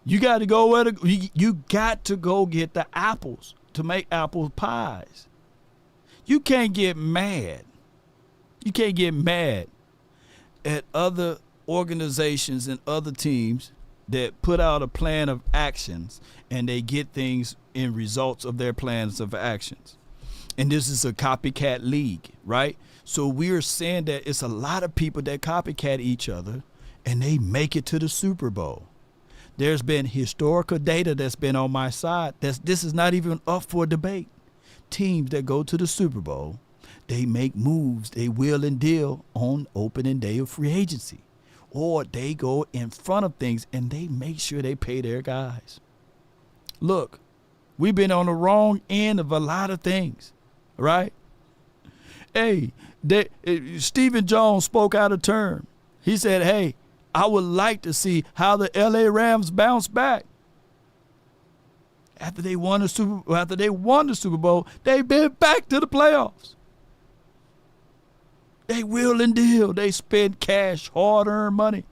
You got to go you got to go get the apples to make apple pies. You can't get mad. You can't get mad at other organizations and other teams that put out a plan of actions and they get things in results of their plans of actions. And this is a copycat league, right? So we're saying that it's a lot of people that copycat each other and they make it to the Super Bowl. There's been historical data that's been on my side. This is not even up for debate. Teams that go to the Super Bowl, they make moves, they wheel and deal on opening day of free agency. Or they go in front of things and they make sure they pay their guys. Look, we've been on the wrong end of a lot of things, right? Hey, Stephen Jones spoke out of turn. He said, "Hey, I would like to see how the LA Rams bounce back." After they won the Super Bowl, they've been back to the playoffs. They wheel and deal. They spend cash, hard-earned money.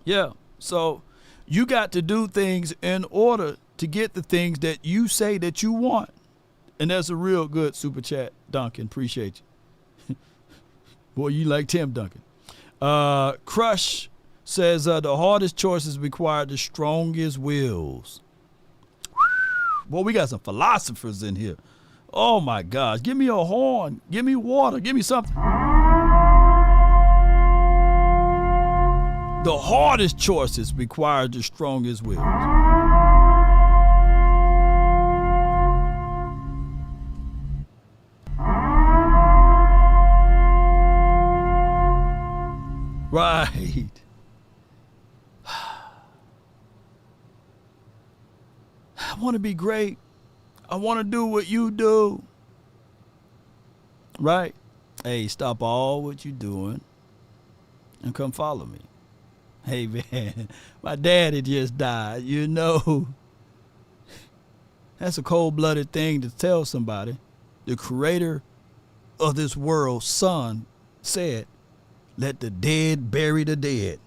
Yeah, so you got to do things in order to get the things that you say that you want. And that's a real good super chat, Duncan. Appreciate you. Boy, you like Tim Duncan. Crush says the hardest choices require the strongest wills. Boy, we got some philosophers in here. Oh, my gosh. Give me a horn. Give me water. Give me something. The hardest choices require the strongest wills. Right. I want to be great. I want to do what you do. Right? Hey, stop all what you're doing and come follow me. Hey, man, my daddy just died, you know. That's a cold-blooded thing to tell somebody. The creator of this world's son said, "Let the dead bury the dead."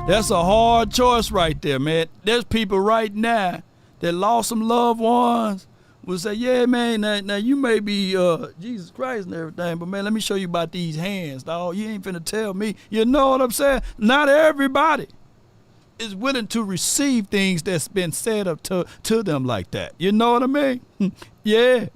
That's a hard choice right there, man. There's people right now that lost some loved ones will say, "Yeah, man, now you may be Jesus Christ and everything, but man, let me show you about these hands, dog. You ain't finna tell me." You know what I'm saying? Not everybody is willing to receive things that's been said up to them like that. You know what I mean? Yeah.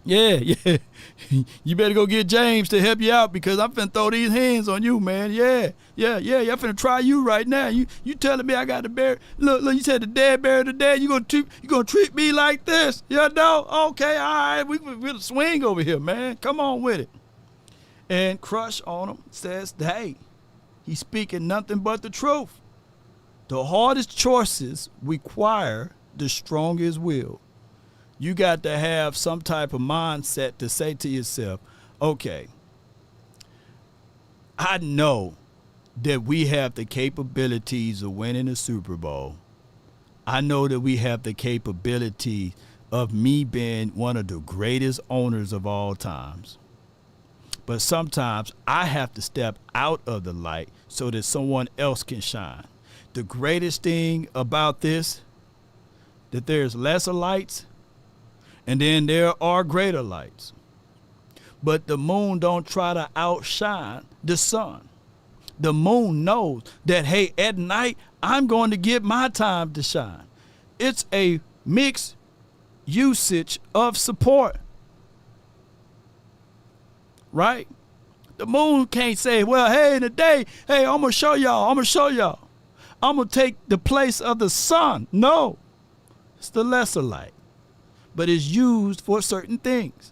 You better go get James to help you out because I'm finna throw these hands on you, man. Yeah. I'm finna try you right now. You telling me I got to bury? Look, you said the dead bury the dead. You gonna treat me like this? You know? Okay, all right. We'll swing over here, man. Come on with it. And Crush on him says, "Hey, he's speaking nothing but the truth. The hardest choices require the strongest will." You got to have some type of mindset to say to yourself, okay, I know that we have the capabilities of winning a Super Bowl. I know that we have the capability of me being one of the greatest owners of all times. But sometimes I have to step out of the light so that someone else can shine. The greatest thing about this, that there's lesser lights, and then there are greater lights. But the moon don't try to outshine the sun. The moon knows that, hey, at night, I'm going to get my time to shine. It's a mixed usage of support. Right? The moon can't say, well, hey, today, hey, I'm going to show y'all. I'm going to take the place of the sun. No, it's the lesser light. But it's used for certain things.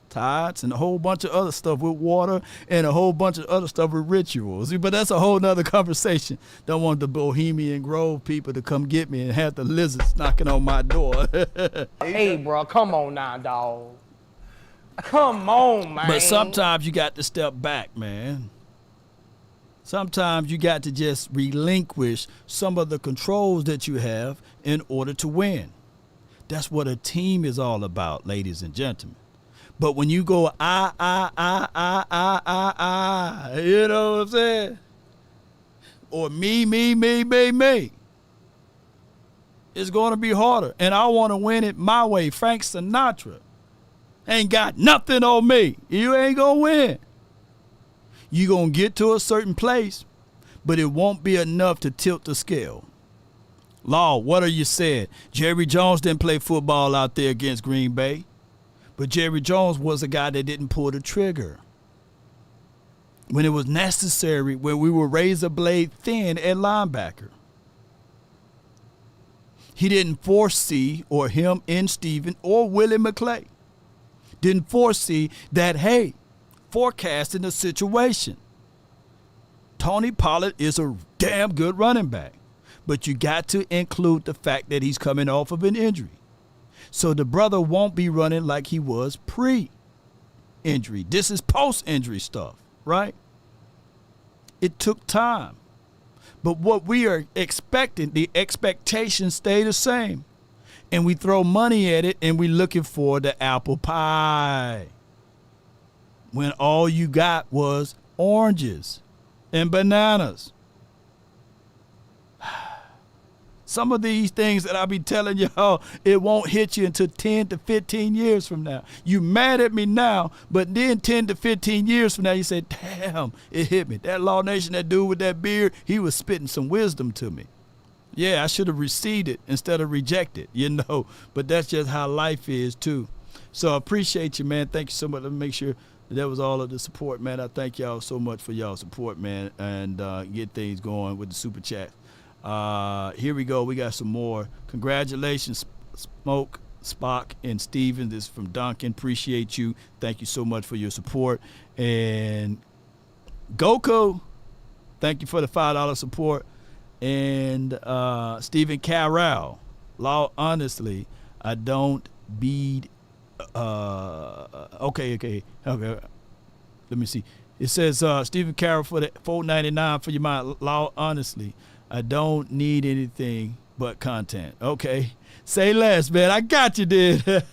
Tides and a whole bunch of other stuff with water and a whole bunch of other stuff with rituals. But that's a whole nother conversation. Don't want the Bohemian Grove people to come get me and have the lizards knocking on my door. Hey, bro, come on now, dog. Come on, man. But sometimes you got to step back, man. Sometimes you got to just relinquish some of the controls that you have in order to win. That's what a team is all about, ladies and gentlemen. But when you go, you know what I'm saying? Or me, it's going to be harder. And I want to win it my way. Frank Sinatra ain't got nothing on me. You ain't going to win. You're going to get to a certain place, but it won't be enough to tilt the scale. Law, what are you saying? Jerry Jones didn't play football out there against Green Bay, but Jerry Jones was a guy that didn't pull the trigger when it was necessary, when we were razor blade thin at linebacker. He didn't foresee, or him and Steven or Willie McClay didn't foresee that, hey, forecasting the situation. Tony Pollard is a damn good running back, but you got to include the fact that he's coming off of an injury. So the brother won't be running like he was pre-injury. This is post-injury stuff, right? It took time. But what we are expecting, the expectations stay the same. And we throw money at it and we're looking for the apple pie, when all you got was oranges and bananas. Some of these things that I be telling y'all, it won't hit you until 10 to 15 years from now. You mad at me now, but then 10 to 15 years from now, you say, damn, it hit me. That Law Nation, that dude with that beard, he was spitting some wisdom to me. Yeah, I should have received it instead of rejected, you know, but that's just how life is too. So I appreciate you, man. Thank you so much. Let me make sure that was all of the support, man. I thank y'all so much for y'all support, man, and get things going with the super chat. Here we go. We got some more. Congratulations, Smoke, Spock, and Steven. This is from Duncan. Appreciate you. Thank you so much for your support. And Goku, thank you for the $5 support. And Stephen Carroll, Law, honestly, I don't beat. Okay. Let me see. It says Stephen Carroll for the $4.99 for your mind. Law, honestly, I don't need anything but content. Okay. Say less, man. I got you, dude.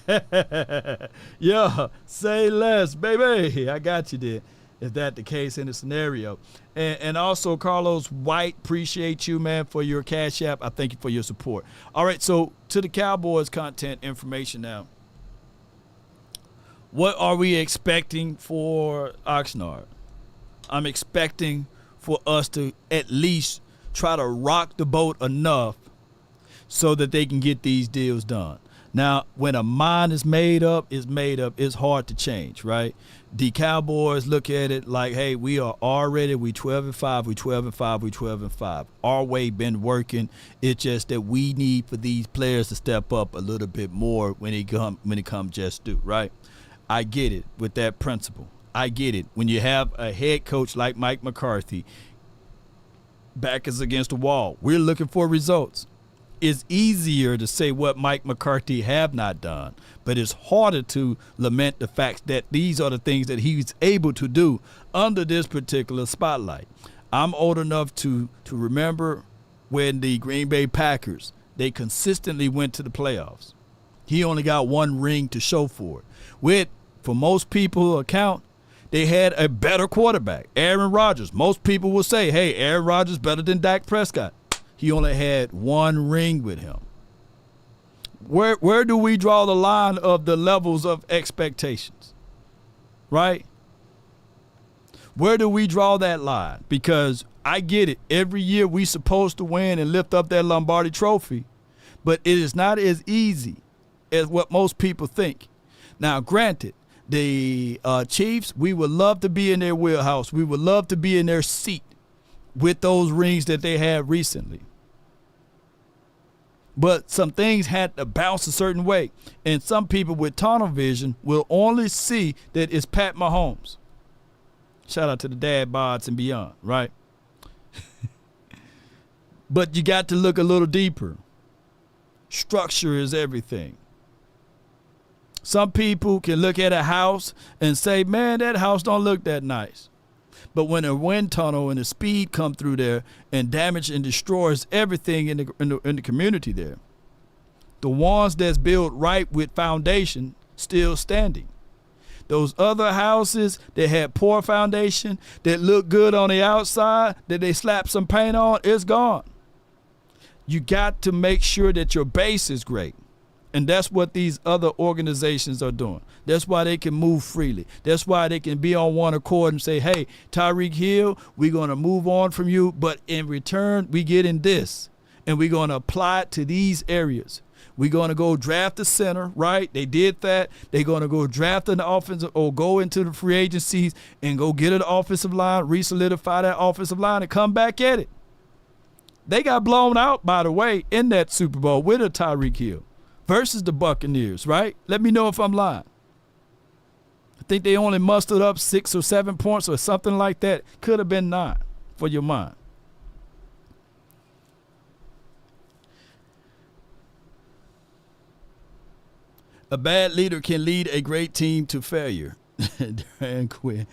Yeah, say less, baby. I got you, dude. If that's the case in the scenario. And also, Carlos White, appreciate you, man, for your Cash App. I thank you for your support. All right, so to the Cowboys content information now. What are we expecting for Oxnard? I'm expecting for us to at least try to rock the boat enough so that they can get these deals done. Now, when a mind is made up, it's hard to change, right? The Cowboys look at it like, hey, we are already, we 12-5. Our way been working. It's just that we need for these players to step up a little bit more when it come just due, right? I get it with that principle. I get it. When you have a head coach like Mike McCarthy, back is against the wall. We're looking for results. It's easier to say what Mike McCarthy have not done, but it's harder to lament the fact that these are the things that he's able to do under this particular spotlight. I'm old enough to remember when the Green Bay Packers, they consistently went to the playoffs. He only got one ring to show for it. For most people account, they had a better quarterback, Aaron Rodgers. Most people will say, hey, Aaron Rodgers better than Dak Prescott. He only had one ring with him. Where do we draw the line of the levels of expectations, right? Where do we draw that line? Because I get it. Every year we supposed to win and lift up that Lombardi trophy, but it is not as easy as what most people think. Now, granted, The Chiefs, we would love to be in their wheelhouse. We would love to be in their seat with those rings that they had recently. But some things had to bounce a certain way. And some people with tunnel vision will only see that it's Pat Mahomes. Shout out to the dad bods and beyond, right? But you got to look a little deeper. Structure is everything. Some people can look at a house and say, man, that house don't look that nice. But when a wind tunnel and the speed come through there and damage and destroys everything in the community there, the ones that's built right with foundation still standing. Those other houses that had poor foundation, that look good on the outside, that they slap some paint on, it's gone. You got to make sure that your base is great. And that's what these other organizations are doing. That's why they can move freely. That's why they can be on one accord and say, hey, Tyreek Hill, we're going to move on from you, but in return, we get in this. And we're going to apply it to these areas. We're going to go draft the center, right? They did that. They're going to go draft an offensive or go into the free agencies and go get an offensive line, re-solidify that offensive line, and come back at it. They got blown out, by the way, in that Super Bowl with a Tyreek Hill versus the Buccaneers, right? Let me know if I'm lying. I think they only mustered up 6 or 7 points or something like that. Could have been 9 for your mind. A bad leader can lead a great team to failure. Duran Quinn.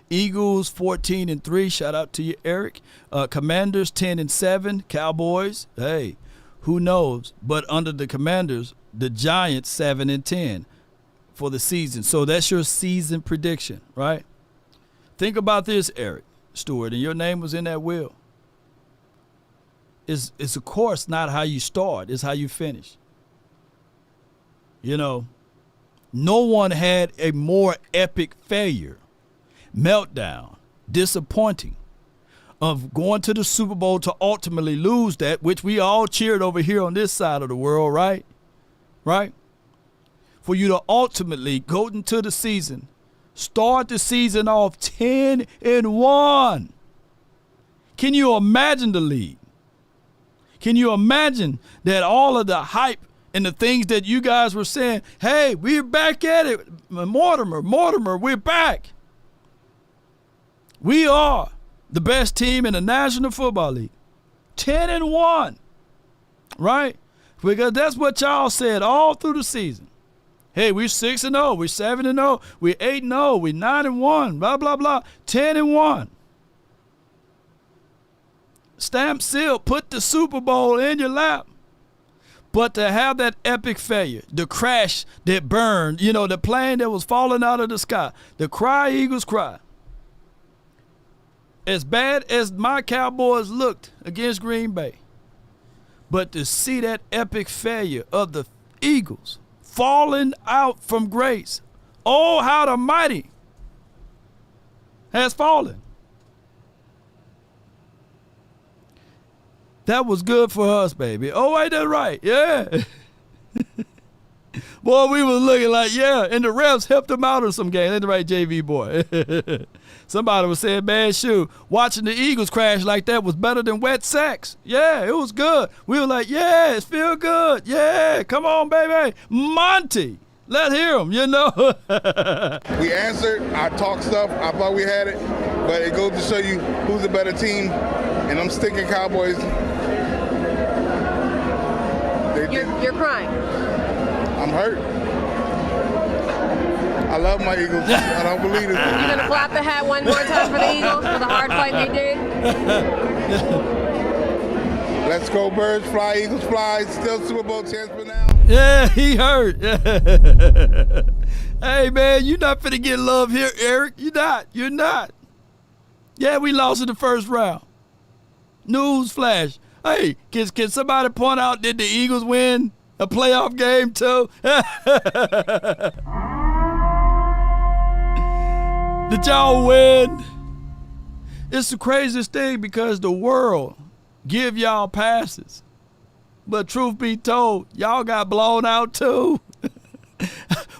Eagles 14-3. Shout out to you, Eric. Commanders 10-7. Cowboys, hey, who knows? But under the Commanders, the Giants 7-10 for the season. So that's your season prediction, right? Think about this, Eric Stewart, and your name was in that wheel. It's of course not how you start, it's how you finish. You know, no one had a more epic failure, meltdown, disappointing of going to the Super Bowl to ultimately lose that, which we all cheered over here on this side of the world, right? Right? For you to ultimately go into the season, start the season off 10-1. Can you imagine the lead? Can you imagine that all of the hype and the things that you guys were saying, hey, we're back at it, Mortimer, we're back. We are the best team in the National Football League. 10-1, right? Because that's what y'all said all through the season. Hey, we're 6-0, we're 7-0, we're 8-0, we're 9-1, blah, blah, blah. 10-1. Stamp, seal, put the Super Bowl in your lap. But to have that epic failure, the crash that burned, you know, the plane that was falling out of the sky, the cry Eagles cry. As bad as my Cowboys looked against Green Bay, but to see that epic failure of the Eagles falling out from grace, oh, how the mighty has fallen. That was good for us, baby. Oh, ain't that right? Yeah. Boy, we was looking like, yeah, and the refs helped them out in some game. Ain't that right, JV boy? Somebody was saying, man, shoot, watching the Eagles crash like that was better than wet sex. Yeah, it was good. We were like, yeah, it feel good. Yeah, come on, baby. Monty, let hear him, you know. We answered. I talked stuff. I thought we had it. But it goes to show you who's a better team. And I'm sticking Cowboys. You're crying. I'm hurt. I love my Eagles. I don't believe it. You gonna clap the hat one more time for the Eagles for the hard fight they did? Let's go Birds, fly Eagles, fly. Still Super Bowl chance for now. Yeah, he hurt. Hey, man, you're not finna get love here, Eric. You're not. Yeah, we lost in the first round. News flash. Hey, can somebody point out, did the Eagles win a playoff game too? Did y'all win? It's the craziest thing because the world give y'all passes. But truth be told, y'all got blown out too.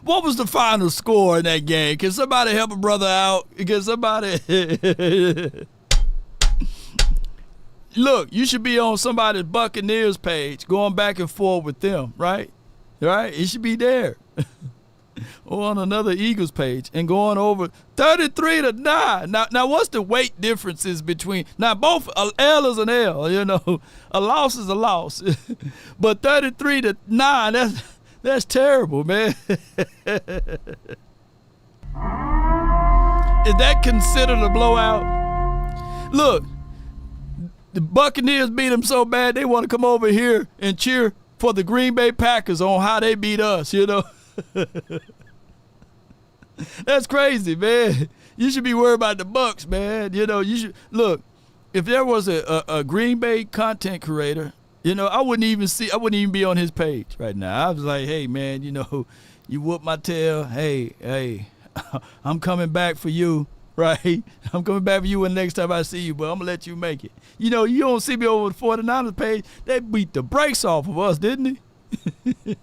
What was the final score in that game? Can somebody help a brother out? Can somebody? Look, you should be on somebody's Buccaneers page, going back and forth with them, right? Right? It should be there. Or on another Eagles page and going over 33-9. Now, what's the weight differences between? Now, both L is an L, you know. A loss is a loss. But 33-9, that's terrible, man. Is that considered a blowout? Look, the Buccaneers beat them so bad they want to come over here and cheer for the Green Bay Packers on how they beat us, you know. That's crazy, man. You should be worried about the Bucs, man. You know, you should look. If there was a Green Bay content creator, you know, I wouldn't even be on his page right now. I was like, hey, man, you know, you whoop my tail. Hey, I'm coming back for you, right? I'm coming back for you when the next time I see you, but I'm gonna let you make it. You know, you don't see me over the 49ers page. They beat the brakes off of us, didn't they?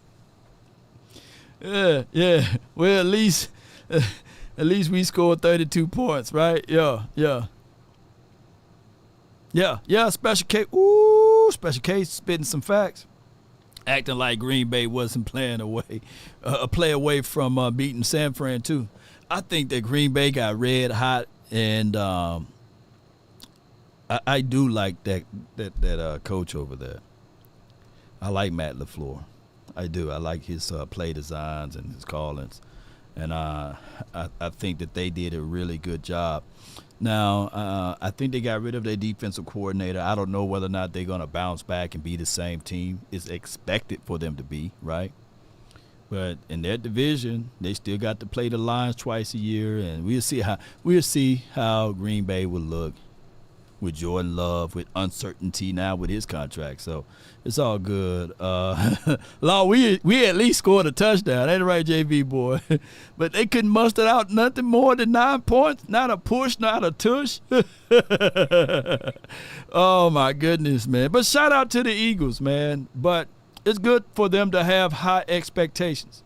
Yeah. Well, at least we scored 32 points, right? Yeah. Special K. Ooh, Special K spitting some facts, acting like Green Bay wasn't a play away from beating San Fran too. I think that Green Bay got red hot, and I do like that coach over there. I like Matt LaFleur. I do. I like his play designs and his callings. And I think that they did a really good job. Now, I think they got rid of their defensive coordinator. I don't know whether or not they're going to bounce back and be the same team. It's expected for them to be, right? But in their division, they still got to play the Lions twice a year, and we'll see how Green Bay will look with Jordan Love, with uncertainty now with his contract. So it's all good. Law, we at least scored a touchdown. Ain't it right, JV boy? But they couldn't muster out nothing more than 9 points. Not a push, not a tush. Oh, my goodness, man. But shout out to the Eagles, man. But it's good for them to have high expectations,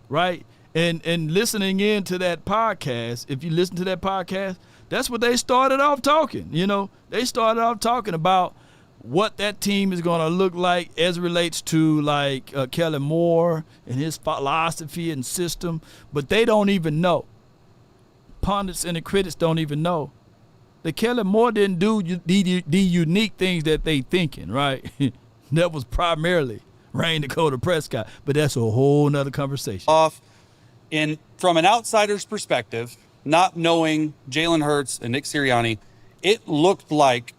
right? And listening in to that podcast, if you listen to that podcast, that's what they started off talking. You know, they started off talking about what that team is going to look like as it relates to, like, Kellen Moore and his philosophy and system. But they don't even know. Pundits and the critics don't even know that Kellen Moore didn't do the unique things that they thinking, right? That was primarily Dak Prescott. But that's a whole nother conversation. From an outsider's perspective, not knowing Jalen Hurts and Nick Sirianni, it looked like,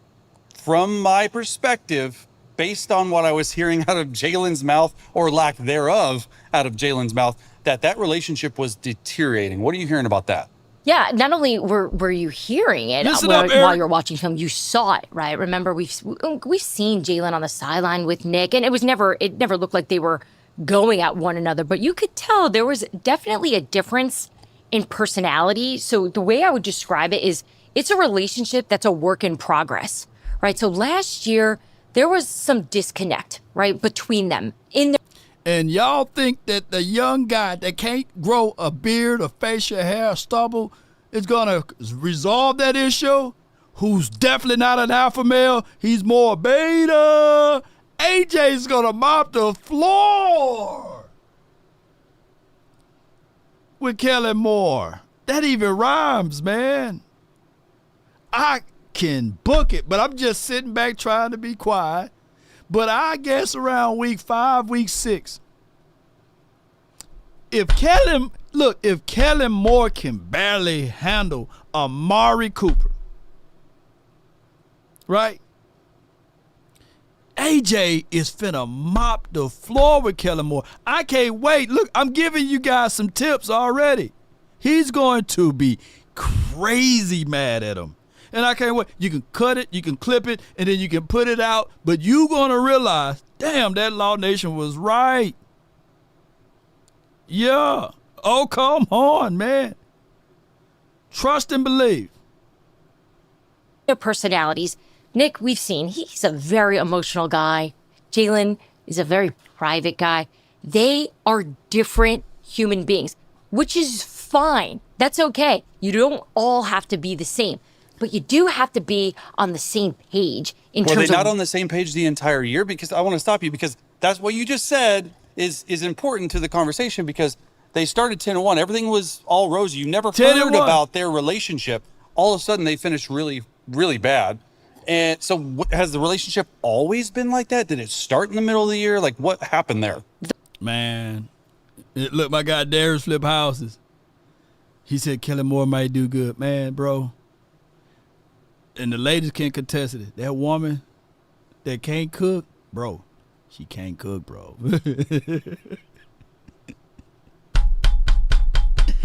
from my perspective, based on what I was hearing out of Jalen's mouth, or lack thereof out of Jalen's mouth, that relationship was deteriorating. What are you hearing about that? Yeah, not only were you hearing it while you're watching film, you saw it, right? Remember, we've seen Jalen on the sideline with Nick, and it never looked like they were going at one another, but you could tell there was definitely a difference in personality. So the way I would describe it is it's a relationship that's a work in progress, right? So last year there was some disconnect, right, between them. And y'all think that the young guy that can't grow a beard or facial hair or stubble is going to resolve that issue? Who's definitely not an alpha male. He's more beta. AJ's going to mop the floor with Kellen Moore. That even rhymes, man. I can book it, but I'm just sitting back trying to be quiet. But I guess around week 5, week 6, if Kellen Moore can barely handle Amari Cooper, right? AJ is finna mop the floor with Kellen Moore. I can't wait. Look, I'm giving you guys some tips already. He's going to be crazy mad at him. And I can't wait. You can cut it, you can clip it, and then you can put it out. But you're going to realize, damn, that Law Nation was right. Yeah. Oh, come on, man. Trust and believe. Their personalities. Nick, we've seen, he's a very emotional guy. Jalen is a very private guy. They are different human beings, which is fine. That's okay. You don't all have to be the same, but you do have to be on the same page in terms of... Were they not on the same page the entire year? Because I want to stop you, because that's what you just said is important to the conversation, because they started 10-1. Everything was all rosy. You never heard about their relationship. All of a sudden, they finished really, really bad. And so has the relationship always been like that? Did it start in the middle of the year? Like, what happened there? Man, look, my guy Darius flip houses. He said Kellen Moore might do good. Man, bro. And the ladies can contest it. That woman that can't cook, bro, she can't cook, bro.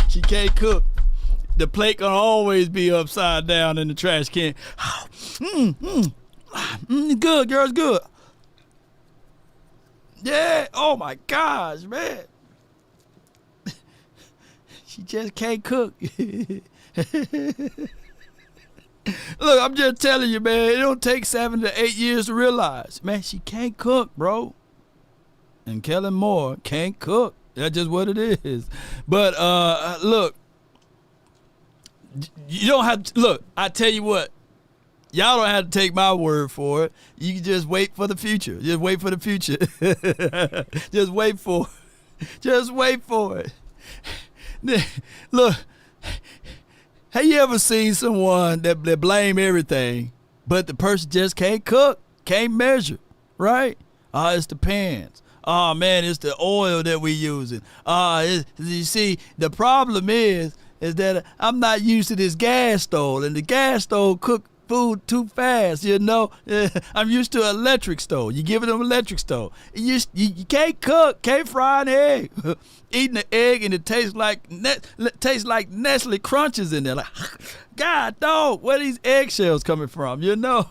She can't cook. The plate gonna always be upside down in the trash can. Good, girl, it's good. Yeah, oh my gosh, man. She just can't cook. Look, I'm just telling you, man, it don't take 7 to 8 years to realize. Man, she can't cook, bro. And Kellen Moore can't cook. That's just what it is. But look, you don't have to, look, I tell you what, y'all don't have to take my word for it. You can just wait for the future. Just wait for the future. Just wait for it. Just wait for it. Look, have you ever seen someone that blame everything, but the person just can't cook, can't measure, right? It's the pans. Oh, man, it's the oil that we using. You see, the problem is that I'm not used to this gas stove, and the gas stove cook food too fast, you know. I'm used to an electric stove. You give it an electric stove. You can't cook, can't fry an egg. Eating an egg and it tastes like Nestle Crunches in there. Like, God, dog, where these eggshells coming from, you know?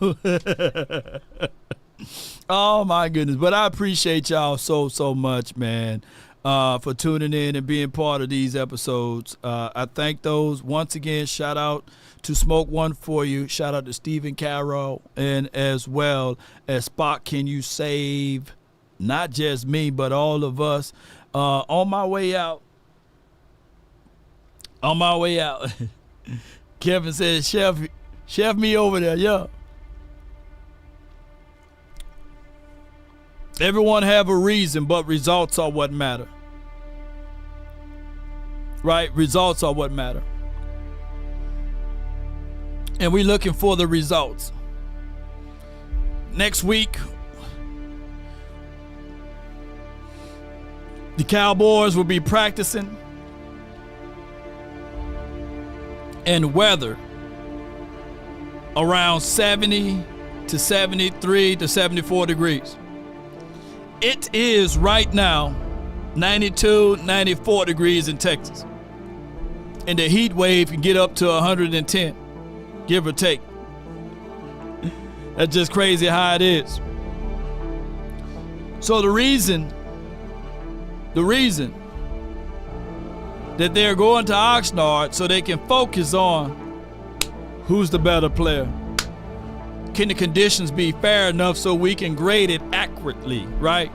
Oh, my goodness. But I appreciate y'all so much, man, for tuning in and being part of these episodes. I thank those. Once again, shout out to Smoke One For You. Shout out to Stephen Carroll, and as well as Spock Can You Save, not just me, but all of us. On my way out, Kevin says, chef me over there, yeah. Everyone have a reason, but results are what matter. Right? Results are what matter. And we're looking for the results. Next week, the Cowboys will be practicing in weather around 70 to 73 to 74 degrees. It is right now 92, 94 degrees in Texas. And the heat wave can get up to 110, give or take. That's just crazy how it is. So the reason that they're going to Oxnard so they can focus on who's the better player. Can the conditions be fair enough so we can grade it accurately, right?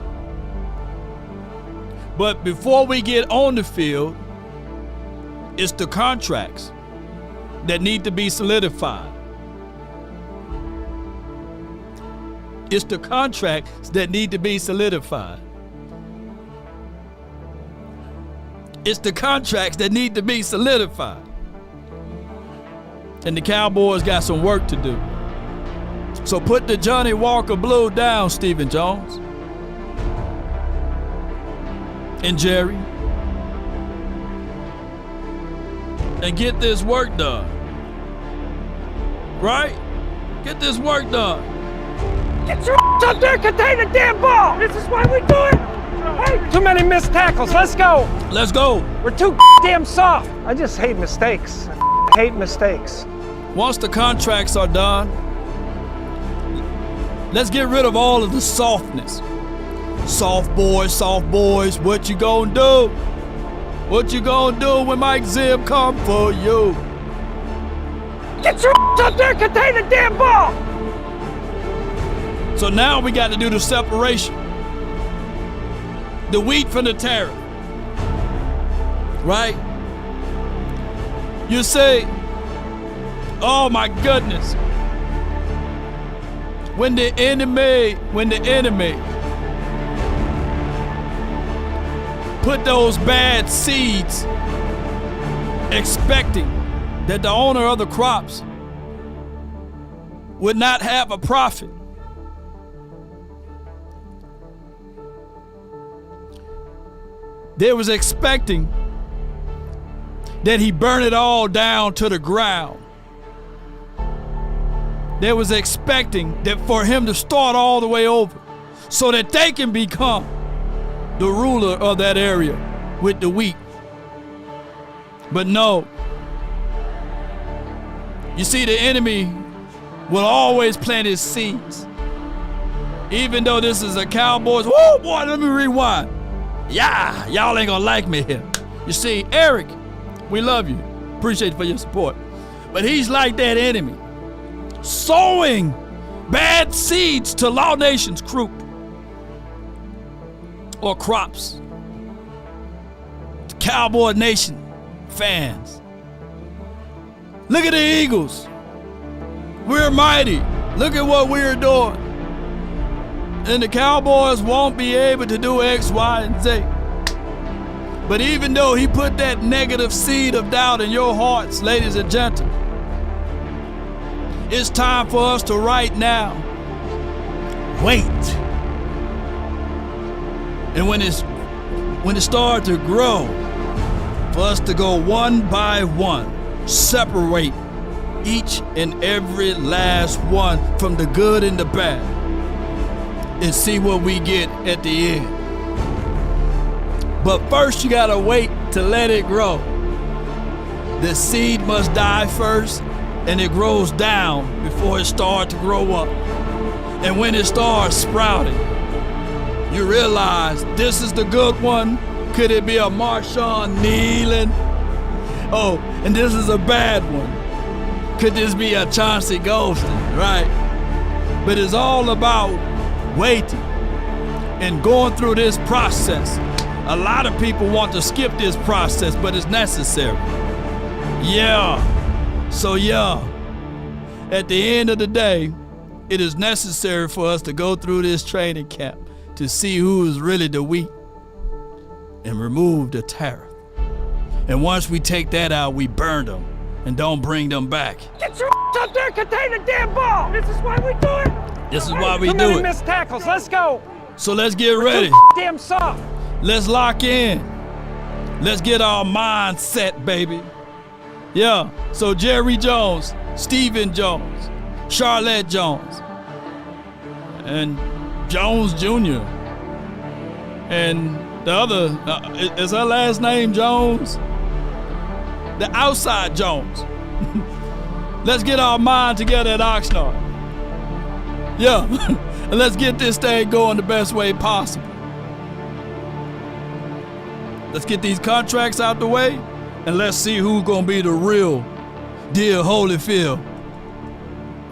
But before we get on the field, it's the contracts that need to be solidified. It's the contracts that need to be solidified. It's the contracts that need to be solidified. And the Cowboys got some work to do. So put the Johnny Walker Blue down, Stephen Jones. And Jerry. And get this work done. Right? Get this work done. Get your up there, contain the damn ball. This is why we do it. Hey, too many missed tackles. Let's go. Let's go. We're too damn soft. I just hate mistakes. I hate mistakes. Once the contracts are done, let's get rid of all of the softness. Soft boys, what you gonna do? What you gonna do when Mike Zim come for you? Get your up there, contain the damn ball. So now we got to do the separation. The wheat from the tariff. right? You say, oh my goodness. When the enemy put those bad seeds, expecting that the owner of the crops would not have a profit. They was expecting that he burn it all down to the ground. They was expecting that for him to start all the way over so that they can become the ruler of that area with the wheat. But no. You see, the enemy will always plant his seeds. Even though this is a Cowboys, whoa boy, let me rewind. Yeah, y'all ain't gonna like me here. You see, Eric, we love you. Appreciate you for your support. But he's like that enemy, sowing bad seeds to Law Nation's croup or crops. The Cowboy Nation fans. Look at the Eagles. We're mighty. Look at what we're doing. And the Cowboys won't be able to do X, Y, and Z. But even though he put that negative seed of doubt in your hearts, ladies and gentlemen, it's time for us to right now wait. And when it starts to grow, for us to go one by one, separate each and every last one from the good and the bad, and see what we get at the end. But first you gotta wait to let it grow. The seed must die first, and it grows down before it starts to grow up. And when it starts sprouting, you realize this is the good one. Could it be a Marshawn kneeling? Oh, and this is a bad one. Could this be a Chauncey Golston, right? But it's all about waiting and going through this process. A lot of people want to skip this process, but it's necessary. Yeah. So yeah, at the end of the day, it is necessary for us to go through this training camp to see who is really the wheat and remove the tariff. And once we take that out, we burn them and don't bring them back. Get your up there, contain the damn ball. This is why we do it. This is why we Too do many it. missed tackles. Let's go. So let's get ready. Damn soft. Let's lock in. Let's get our mind set, baby. Yeah, so Jerry Jones, Stephen Jones, Charlotte Jones, and Jones Jr. And the other, is her last name Jones? The outside Jones. Let's get our mind together at Oxnard. Yeah, and let's get this thing going the best way possible. Let's get these contracts out the way, and let's see who's gonna be the real deal Holyfield.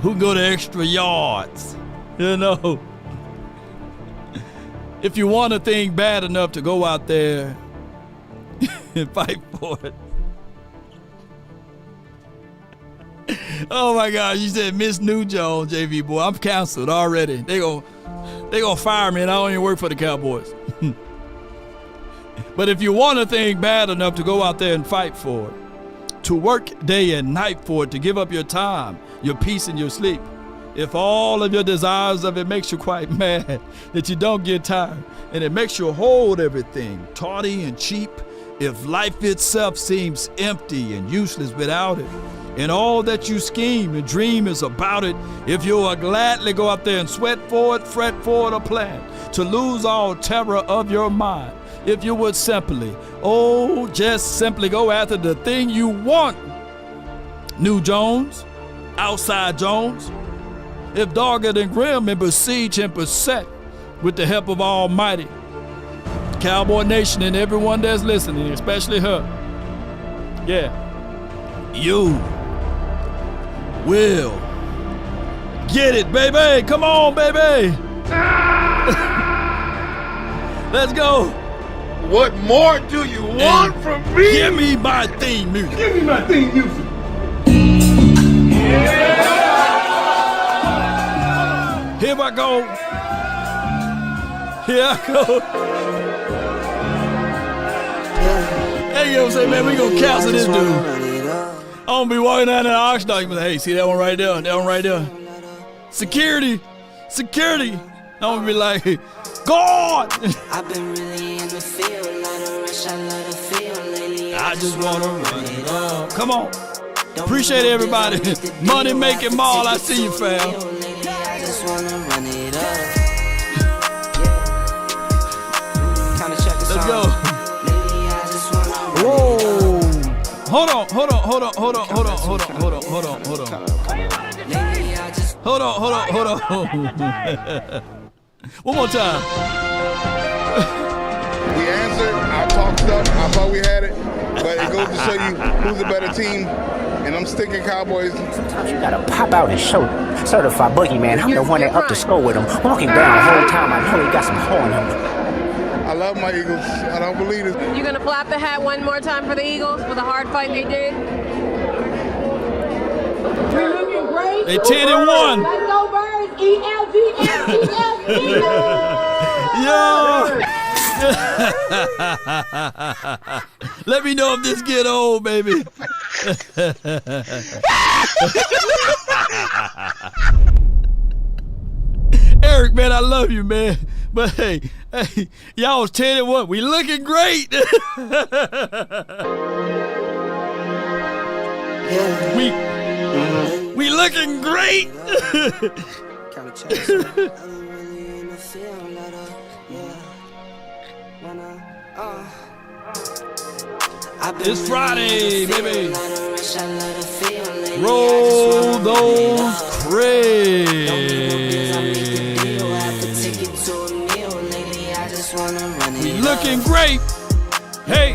Who can go the extra yards, you know? If you want a thing bad enough to go out there and fight for it. Oh my God, you said Miss New Jones, JV boy. I'm canceled already. They gonna fire me and I don't even work for the Cowboys. But if you want a thing bad enough to go out there and fight for it, to work day and night for it, to give up your time, your peace and your sleep, if all of your desires of it makes you quite mad, that you don't get tired, and it makes you hold everything tawdry and cheap, if life itself seems empty and useless without it, and all that you scheme and dream is about it, if you will gladly go out there and sweat for it, fret for it, or plan to lose all terror of your mind, if you would simply, just simply go after the thing you want, New Jones, outside Jones, if dogged and grim and besiege and beset with the help of Almighty, Cowboy Nation and everyone that's listening, especially her, yeah, you will get it, baby. Come on, baby. Let's go. What more do you want from me? Give me my theme music. Give me my theme music. Here I go. Here I go. Hey, you know what I'm saying, man? We gonna cancel this dude. I'm gonna be walking down the auction dock, but hey, see that one right there? That one right there. Security. Security. I'm gonna be like, God! I've been really in the field, let her rush, I let her feel lately. I just wanna run it up. Come on. Appreciate everybody. Money making mall, I see you, fam. I just wanna run it up. Let's go. Whoa. Hold on. One more time. We answered. I talked stuff. I thought we had it, but it goes to show you who's a better team. And I'm sticking Cowboys. Sometimes you gotta pop out and show them. Certified boogeyman, I'm the one that up the score with him. Walking down the whole time, I know he got some hole in him. I love my Eagles. I don't believe it. You gonna flap the hat one more time for the Eagles for the hard fight they did? We're looking great. They 10-1. Let's go Birds. ELGS. Yo. Let me know if this get old, baby. Eric, man, I love you, man. But hey, y'all was 10-1. We looking great. We looking great. It's Friday, baby. Roll those crates. We looking great. Hey,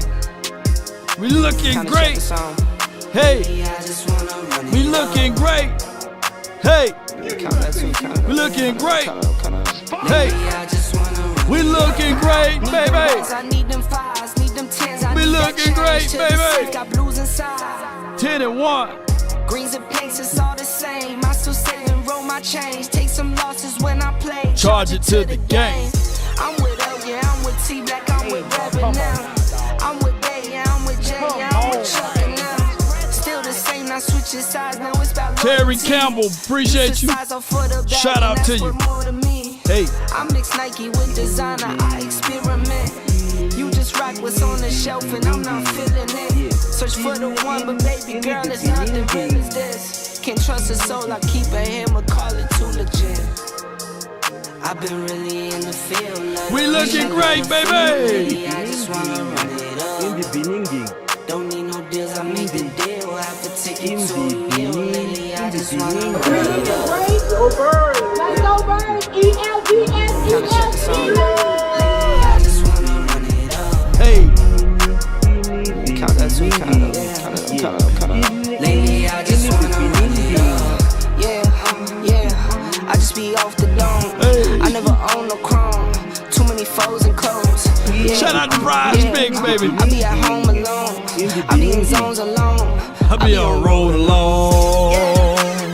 we looking great. Hey, we looking great. Hey, we looking great. Hey, we looking great, baby. We looking great, baby. 10-1. Greens and pinks, it's all the same. I still save and roll my change. Take some losses when I play. Charge it to the game. I'm with L, yeah, I'm with T Black, I'm with Reverend now. I'm with Bay, yeah, I'm with J, yeah, I'm with Chuck now. Still the same, not switching sides, now it's about Terry Campbell, appreciate you. Shout out to you. Hey. I mix Nike with designer, I experiment. You just rock what's on the shelf and I'm not feeling it. Search for the one, but baby girl, it's not the real as this. Can't trust a soul, I keep a hammer, call it too legit. I've been really in the field. We looking great, baby. I just wanna run it up. Don't need no deals, I make the deal. Have to take it to a meal. Lately, I just wanna run it up. Go Birds. Let's go Birds. ELGS. Hey. Count that two, count up. Lately, I just wanna run it up. Yeah. I just be off the dome. I never own no chrome. Too many foes and clothes. Yeah. Shout out to Rise Bigs, baby. I be at home alone. I be in zones alone. I be on road alone.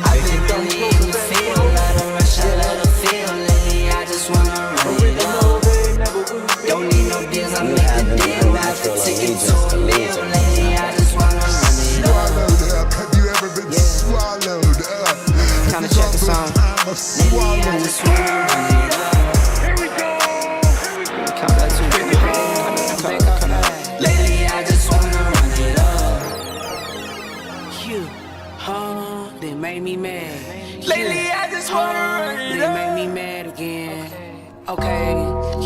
I been really in the field. Let her rush, I let her feel. Lately, I just wanna run it up. Don't need no deals, I make the deal. Have to take it to a meal. Lately, I just wanna run it up. Have you ever been swallowed up? Kinda check the song. Lately, I just wanna run it up. Here we go. Count that too. Lately, I just wanna run it up. You, they made me mad. Lately, I just wanna run it up. They made me mad again. Okay,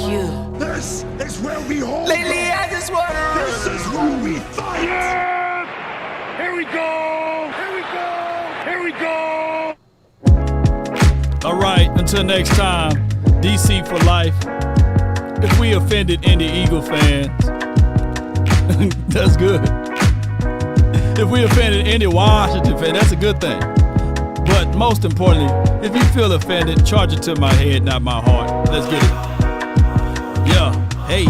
you. This is where we hold. Lately, I just wanna run it up. This is where we fight. Yeah. Here we go. Here we go. Here we go. All right, until next time, DC for life. If we offended any Eagle fans, that's good. If we offended any Washington fan, that's a good thing. But most importantly, if you feel offended, charge it to my head, not my heart. Let's get it. Yeah, hey.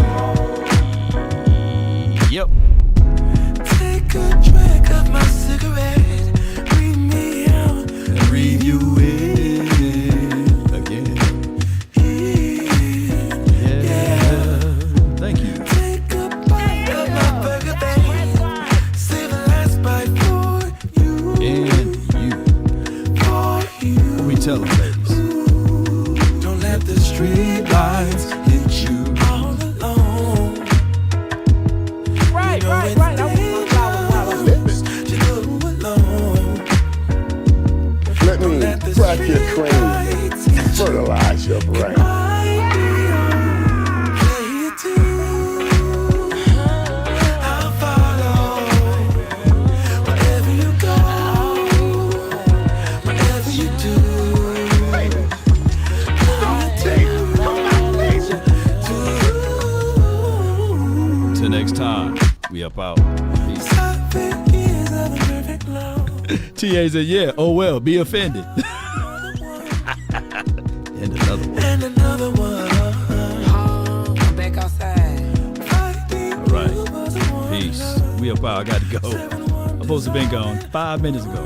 cigarette. Read me out. And read you in again. Yeah. Thank you. Take a bite of my burger, babe. Save the last bite for you. And you. For you. What we tell them, ladies? Don't let the street lights hit you all alone. Right. Let me crack your cream, fertilize your brain. Till next time, we up out. Peace. TA said, yeah, oh well, be offended. And another one. And another one. I'm back outside. All right. Peace. We up out. I got to go. I'm supposed to have been gone 5 minutes ago.